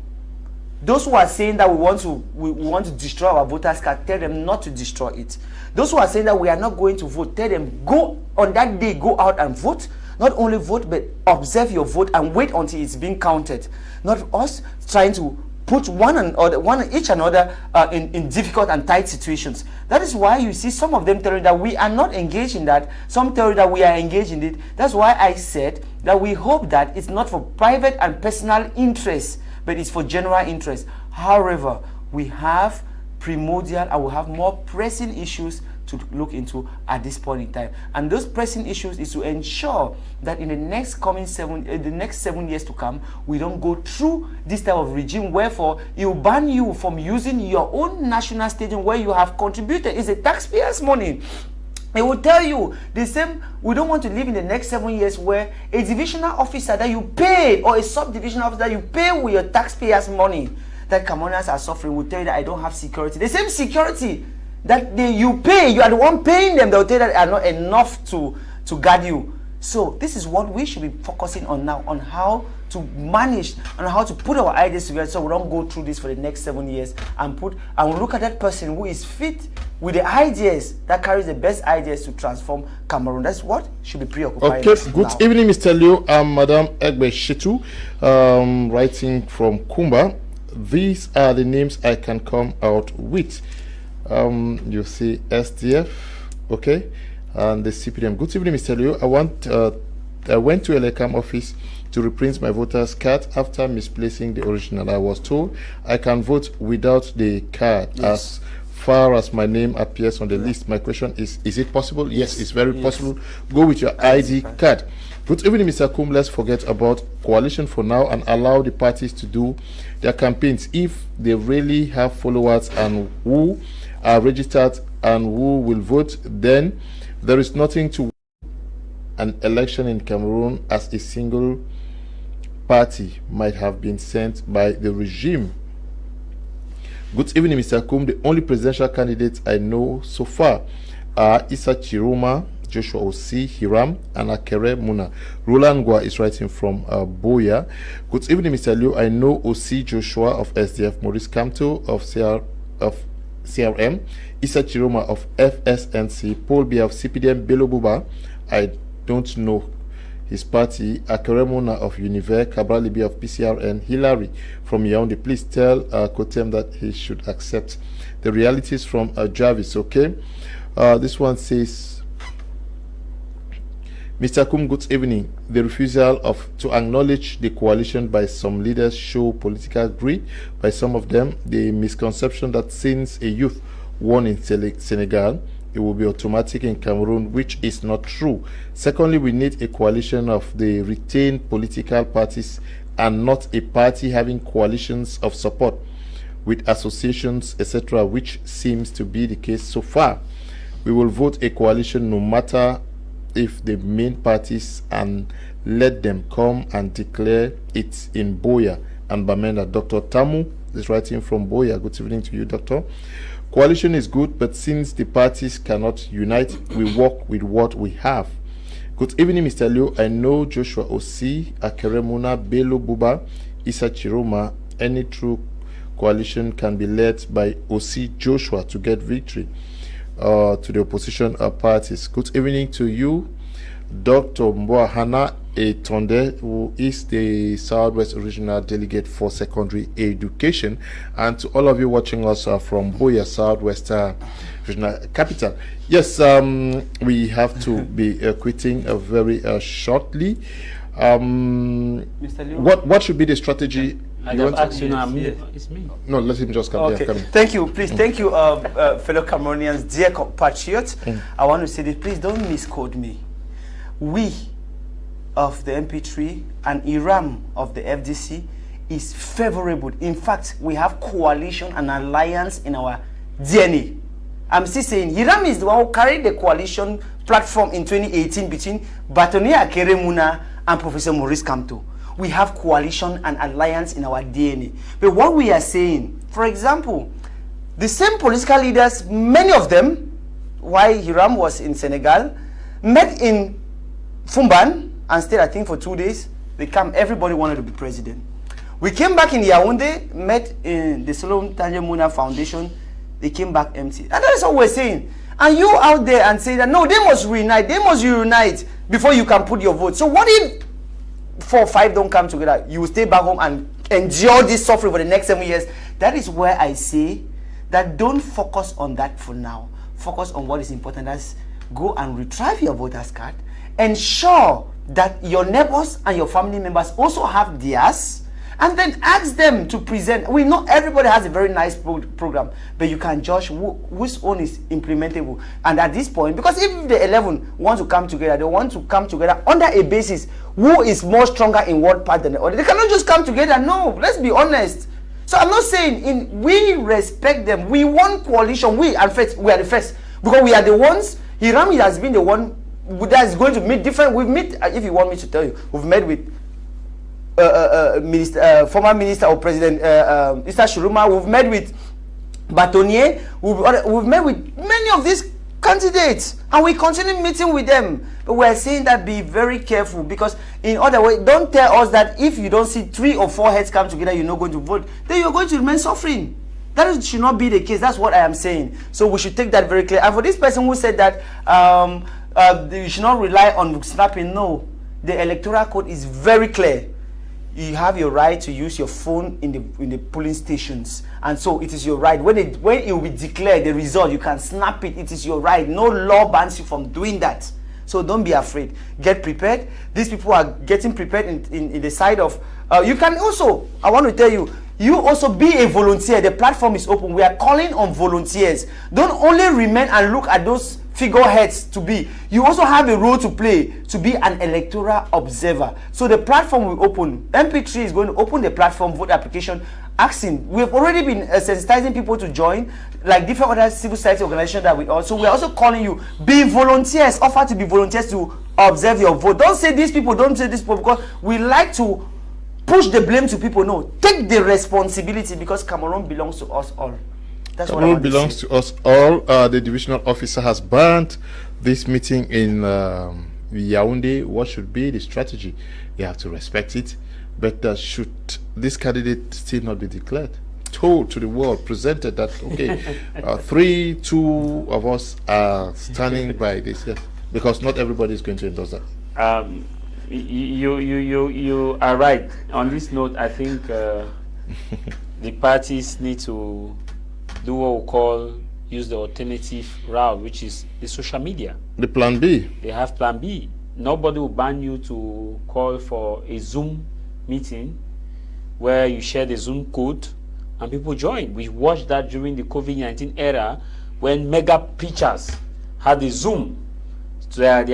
Those who are saying that we want to destroy our voters card, tell them not to destroy it. Those who are saying that we are not going to vote, tell them go on that day, go out and vote. Not only vote, but observe your vote and wait until it's being counted. Not us trying to put each another in difficult and tight situations. That is why you see some of them telling that we are not engaged in that. Some tell you that we are engaged in it. That's why I said that we hope that it's not for private and personal interests, but it's for general interest. However, we have primordial and we have more pressing issues to look into at this point in time. And those pressing issues is to ensure that in the next 7 years to come, we don't go through this type of regime, wherefore it will ban you from using your own national stadium where you have contributed. It's a taxpayer's money. It will tell you the same. We don't want to live in the next 7 years where a divisional officer that you pay, or a subdivisional officer that you pay with your taxpayers' money, that Cameroonians are suffering, will tell you that I don't have security. The same security that you pay, you are the one paying them, they'll tell you that are not enough to guard you. So this is what we should be focusing on now, on how to manage and how to put our ideas together, so we don't go through this for the next 7 years and look at that person who is fit with the ideas, that carries the best ideas to transform Cameroon. That's what should be preoccupying us good now. Evening, Mr. Leo. I'm Madam Egbe Shitu, writing from Kumba. These are the names I can come out with. You see SDF, okay, and the CPDM. Good evening, Mr. Leo. I went to Elecam office to reprint my voter's card after misplacing the original. I was told I can vote without the card as far as my name appears on the list. My question is it possible? Yes, it's very possible. Go with your ID card. Good evening, Mr. Kum. Let's forget about coalition for now and allow the parties to do their campaigns. If they really have followers and who are registered and who will vote, then there is nothing to an election in Cameroon, as a single party might have been sent by the regime. Good evening, Mr. Kum. The only presidential candidates I know so far are Issa Chiroma, Joshua Osi, Hiram, and Akere Muna. Roland Gwa is writing from Boya. Good evening, Mr. Liu. I know Osi Joshua of SDF, Maurice Kamto of CRM, Issa Chiroma of FSNC, Paul Bia of CPDM, Bello Buba. I don't know his party. Akere Muna of Unify, Cabral Libya of PCRN, Hillary from Yaounde. Please tell Kotem that he should accept the realities from Jarvis, okay? This one says, Mr. Kum, good evening. The refusal to acknowledge the coalition by some leaders show political greed by some of them. The misconception that since a youth won in Senegal, it will be automatic in Cameroon, which is not true. Secondly, we need a coalition of the retained political parties and not a party having coalitions of support with associations, etc., which seems to be the case so far. We will vote a coalition no matter if the main parties, and let them come and declare it in Boya and Bamenda. Dr. Tamu is writing from Boya. Good evening to you, Doctor. Coalition is good, but since the parties cannot unite, we work with what we have. Good evening, Mr. Liu. I know Joshua Osi, Akere Muna, Bello Buba, Issa Chiroma. Any true coalition can be led by Osi Joshua to get victory to the opposition parties. Good evening to you, Dr. Mboahana Etonde, who is the Southwest Regional Delegate for Secondary Education, and to all of you watching us from Boya, Southwest Regional Capital. Yes, we have to be quitting very shortly. Mr. Liu? What should be the strategy? I have asked you now. It's me. No, let him just come. Okay. Come. Thank you. Please, thank you, fellow Cameroonians, dear compatriots. I want to say this. Please don't misquote me. We of the MP3 and Iram of the FDC is favorable. In fact, we have coalition and alliance in our DNA. I'm still saying Iram is the one who carried the coalition platform in 2018 between Batonia Akere Muna and Professor Maurice Kamto. We have coalition and alliance in our DNA. But what we are saying, for example, the same political leaders, many of them, while Hiram was in Senegal, met in Fumban and stayed, I think, for 2 days. They came, everybody wanted to be president. We came back in Yaounde, met in the Solomon Tanje Muna Foundation. They came back empty. And that's what we're saying. And you out there and say that, no, they must reunite. They must reunite before you can put your vote. So what if 4 or 5 don't come together? You will stay back home and endure this suffering for the next 7 years. That is where I say that don't focus on that for now. Focus on what is important. That's go and retrieve your voter's card. Ensure that your neighbors and your family members also have theirs, and then ask them to present. We know everybody has a very nice program, but you can judge whose own is implementable. And at this point, because if the 11 want to come together, they want to come together under a basis who is more stronger in what part than the other. They cannot just come together. No, let's be honest. So I'm not saying we respect them. We want coalition. We are the first, because we are the ones. Hiram has been the one that is going to meet different. We've met, if you want me to tell you, we've met with former minister or president Issa Chiroma. We've met with Batonier. We've met with many of these candidates, and we continue meeting with them. But we're saying that be very careful, because in other way, don't tell us that if you don't see 3 or 4 heads come together, you're not going to vote. Then you're going to remain suffering. That should not be the case. That's what I am saying. So we should take that very clear. And for this person who said that you should not rely on snapping, no, the electoral code is very clear. You have your right to use your phone in the polling stations, and so it is your right. When it will be declared the result, you can snap it. It is your right. No law bans you from doing that. So don't be afraid. Get prepared. These people are getting prepared in the side of. You can also. I want to tell you. You also be a volunteer. The platform is open. We are calling on volunteers. Don't only remain and look at those figureheads to be. You also have a role to play to be an electoral observer. So the platform will open. MP3 is going to open the platform vote application, asking. We have already been sensitizing people to join, like different other civil society organizations that we also. We are also calling you, be volunteers. Offer to be volunteers to observe your vote. Don't say these people. Don't say these people, because we like to push the blame to people. No, take the responsibility, because Cameroon belongs to us all. That's Cameroon belongs to us all. The divisional officer has banned this meeting in Yaounde, what should be the strategy? You have to respect it. But should this candidate still not be declared? Told to the world, presented that, okay, 2 of us are standing by this, yes, because not everybody is going to endorse that. You are right. On this note, I think the parties need to do what we call use the alternative route, which is the social media. The plan B. They have plan B. Nobody will ban you to call for a Zoom meeting where you share the Zoom code and people join. We watched that during the COVID-19 era when mega preachers had the Zoom. So their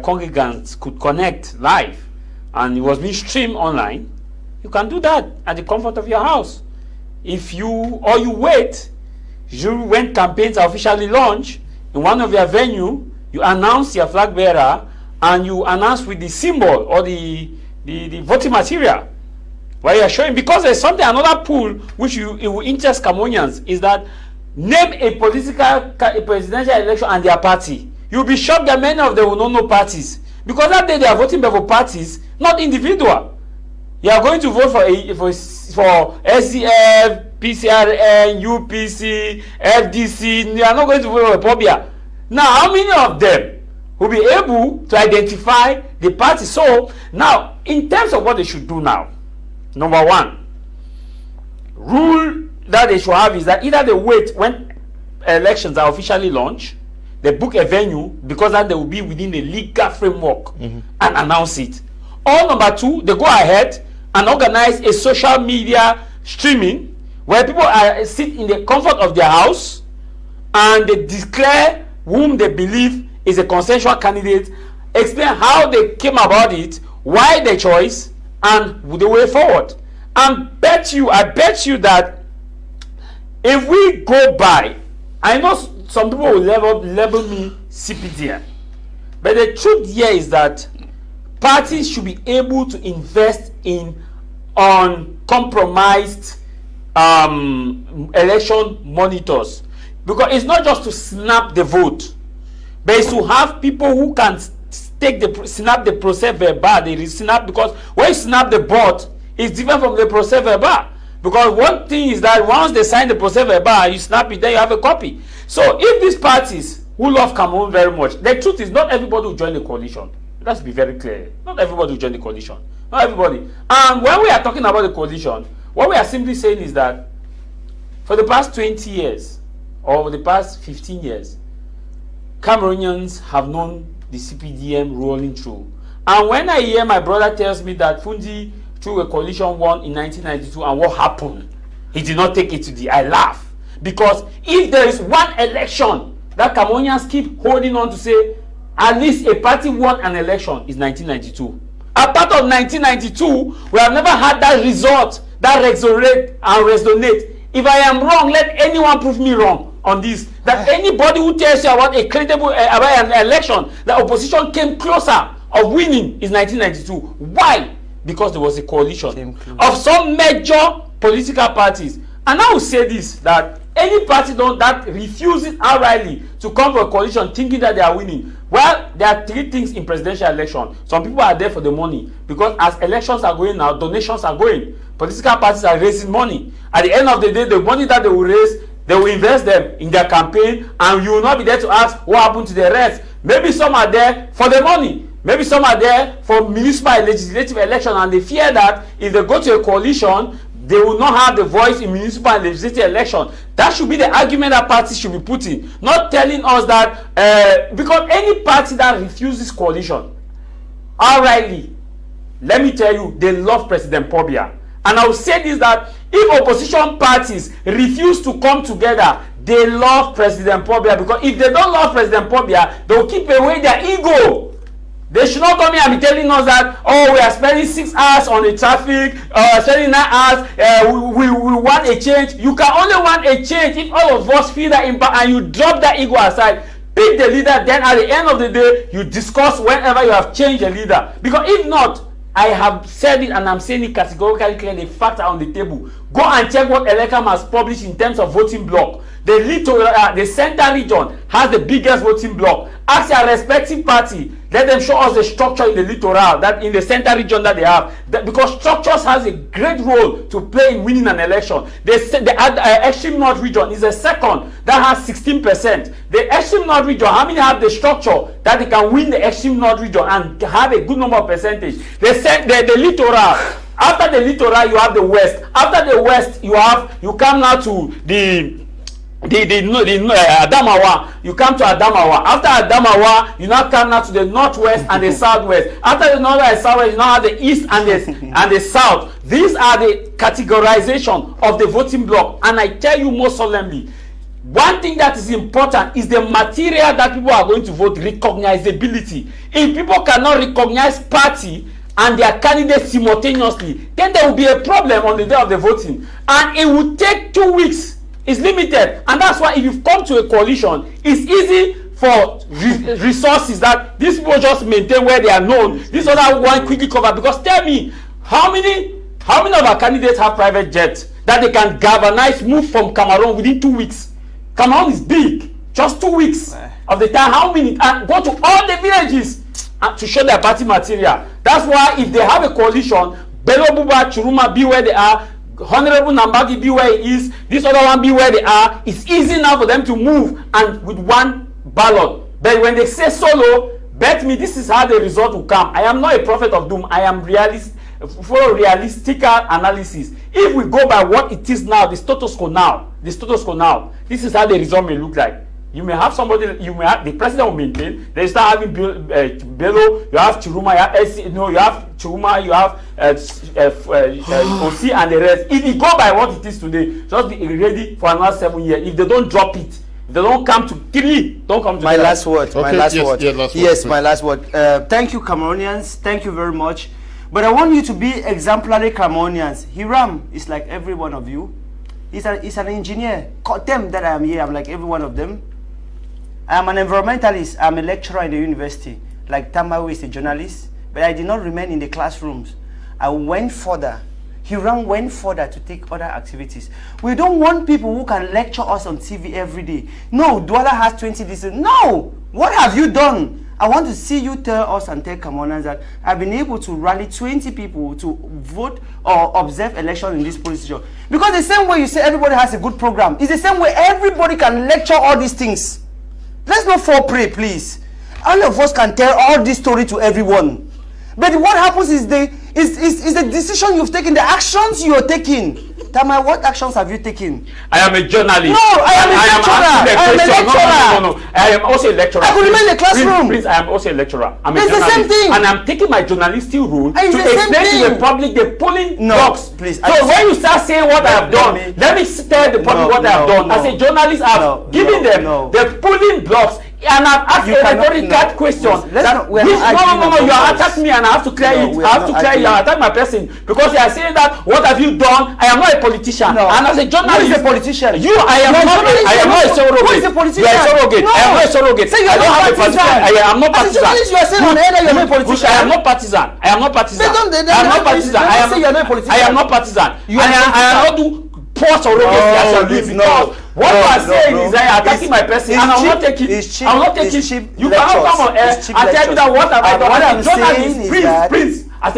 congregants could connect live and it was being streamed online. You can do that at the comfort of your house. If you wait, when campaigns are officially launched in one of your venue, you announce your flag bearer and you announce with the symbol or the voting material where you are showing, because there's something, another pool which it will interest Cameroonians is that name a presidential election and their party. You'll be shocked that many of them will not know parties, because that day they are voting for parties, not individual. You are going to vote for SCF, PCRN, UPC, FDC. You are not going to vote for Pobia. Now, how many of them will be able to identify the party? So now, in terms of what they should do now, number one, rule that they should have is that either they wait when elections are officially launched, they book a venue, because then they will be within the legal framework, and announce it. Or number two, they go ahead and organize a social media streaming where people sit in the comfort of their house and they declare whom they believe is a consensual candidate, explain how they came about it, why the choice, and the way forward. And I bet you that if we go by, I know some people will label me CPDM, but the truth here is that parties should be able to invest in uncompromised election monitors, because it's not just to snap the vote, but it's to have people who can snap the procès verbal. They snap, because when you snap the board, it's different from the procès verbal. Because one thing is that once they sign the procès verbal, you snap it, then you have a copy. So if these parties who love Cameroon very much, the truth is not everybody will join the coalition. Let's be very clear. Not everybody will join the coalition. Not everybody. And when we are talking about the coalition, what we are simply saying is that for the past 20 years or the past 15 years, Cameroonians have known the CPDM rolling through. And when I hear my brother tells me that Fundi through a coalition won in 1992 and what happened, he did not take it to I laugh. Because if there is one election that Cameroonians keep holding on to say, at least a party won an election, is 1992. Apart of 1992, we have never had that result that resonate. If I am wrong, let anyone prove me wrong on this. That anybody who tells you about a credible about an election, the opposition came closer of winning is 1992. Why? Because there was a coalition of some major political parties. And I will say this, that any party that refuses outrightly to come for a coalition thinking that they are winning, well, there are three things in presidential election. Some people are there for the money, because as elections are going now, donations are going. Political parties are raising money. At the end of the day, the money that they will raise, they will invest them in their campaign, and you will not be there to ask what happened to the rest. Maybe some are there for the money. Maybe some are there for municipal and legislative election, and they fear that if they go to a coalition, they will not have the voice in municipal and legislative election. That should be the argument that parties should be putting, not telling us that because any party that refuses coalition outrightly, let me tell you, they love President Pobia. And I will say this, that if opposition parties refuse to come together, they love President Pobia, because if they don't love President Pobia, they will keep away their ego. They should not come here and be telling us that, oh, we are spending 6 hours on the traffic, spending 9 hours, we want a change. You can only want a change if all of us feel that impact and you drop that ego aside. Pick the leader, then at the end of the day, you discuss whenever you have changed the leader. Because if not, I have said it and I'm saying it categorically clear, the facts are on the table. Go and check what Elecam has published in terms of voting block. The center region has the biggest voting block. Ask your respective party, let them show us the structure in the littoral, that in the center region that they have. Because structures has a great role to play in winning an election. The extreme north region is the second that has 16%. The extreme north region, how many have the structure that they can win the extreme north region and have a good number of percentage? The littoral. After the littoral, you have the west. After the west, you come now to the Adamawa. You come to Adamawa. After Adamawa, you now come now to the northwest and the southwest. After the northwest and southwest, you now have the east and the south. These are the categorization of the voting block. And I tell you most solemnly, one thing that is important is the material that people are going to vote, recognizability. If people cannot recognize party and their candidates simultaneously, then there will be a problem on the day of the voting. And it will take 2 weeks. It's limited. And that's why if you've come to a coalition, it's easy for resources that these people just maintain where they are known. This other one quickly cover. Because tell me, how many of our candidates have private jets that they can galvanize, move from Cameroon within 2 weeks? Cameroon is big. Just 2 weeks of the time. How many? And go to all the villages to show their party material. That's why if they have a coalition, Bello Buba, Churuma be where they are, Honorable Nambagi be where he is, this other one be where they are, it's easy now for them to move and with one ballot. But when they say solo, bet me this is how the result will come. I am not a prophet of doom. I am for realistic analysis. If we go by what it is now, the status quo now, this is how the result may look like. You may have somebody, the president will maintain. They start having Bello, you have Chiruma, you have Chiruma, you have Osi and the rest. If you go by what it is today, just be ready for another 7 years. If they don't drop it, if they don't come to 3, don't come to my last word. Okay, my last yes, word. yeah, last yes, word, my last word. Thank you, Cameroonians. Thank you very much. But I want you to be exemplary Cameroonians. Hiram is like every one of you. He's an engineer. Them that I am here, I'm like every one of them. I'm an environmentalist. I'm a lecturer in the university. Like Tamawi is a journalist. But I did not remain in the classrooms. I went further. Hiram went further to take other activities. We don't want people who can lecture us on TV every day. No, Douala has 20 this. No! What have you done? I want to see you tell us and tell Cameroonians that I've been able to rally 20 people to vote or observe election in this position. Because the same way you say everybody has a good program, it's the same way everybody can lecture all these things. Let's not fall prey, please. All of us can tell all this story to everyone. But what happens is the decision you've taken, the actions you're taking. Tama, what actions have you taken? I am a journalist. No, I am a lecturer. No. I am also a lecturer. I could remain in the classroom. Please, I am also a lecturer. I'm a journalist. It's the same thing. And I'm taking my journalistic role to It's the same explain thing. to the public the polling blocks. Please. So when you start saying what I have done, let me tell the public what I have done. As a journalist, I've given them the polling blocks. And I've asked a rhetorical question. You are attacking me and I have to clear it. I have to clear it. You are attacking my person because you are saying that what have you done? I am not a politician. And as a journalist, who is a politician? I am not a surrogate. Who is a politician? You are a surrogate. I am not a surrogate. Say you are not partisan. I am not partisan. As a journalist, you are saying on air that you are not a politician. I am not partisan. I am not partisan. I am not partisan. I am not partisan. I am not do poor surrogate because what you are saying is that you are attacking my person and I will not take it. I will not take it. You cannot come on air and tell me that what have I done. As a journalist, Prince, as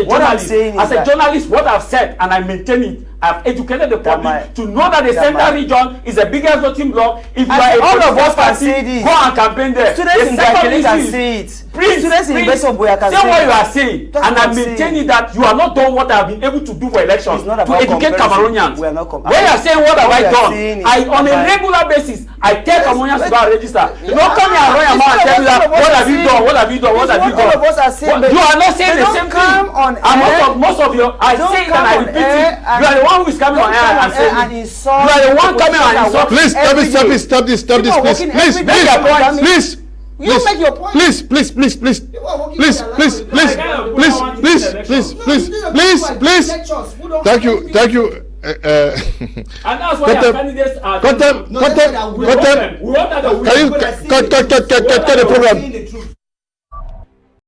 a journalist, what I've said and I maintain it. I've educated the public to know that the central region is the biggest voting block. If you are all of us can say this, go and campaign there. Students in Gakele can say it. Prince, students in Besoboya can say what you are saying, and I'm maintaining that you are not done what I have been able to do for elections to educate Cameroonians. When you are saying what have I done, on a regular basis, I tell Cameroonians to go and register. You don't come here and run your mouth and tell me that what have you done, what have you done, what have you done. All of us are saying, you are not saying the same thing. And most of you, I say it and I repeat it. You are the one who is coming on air and saying it. You are the one coming and insult. Please, stop this, please. You make your point. Please. Thank you. And that's why our candidates are. Can you cut the program?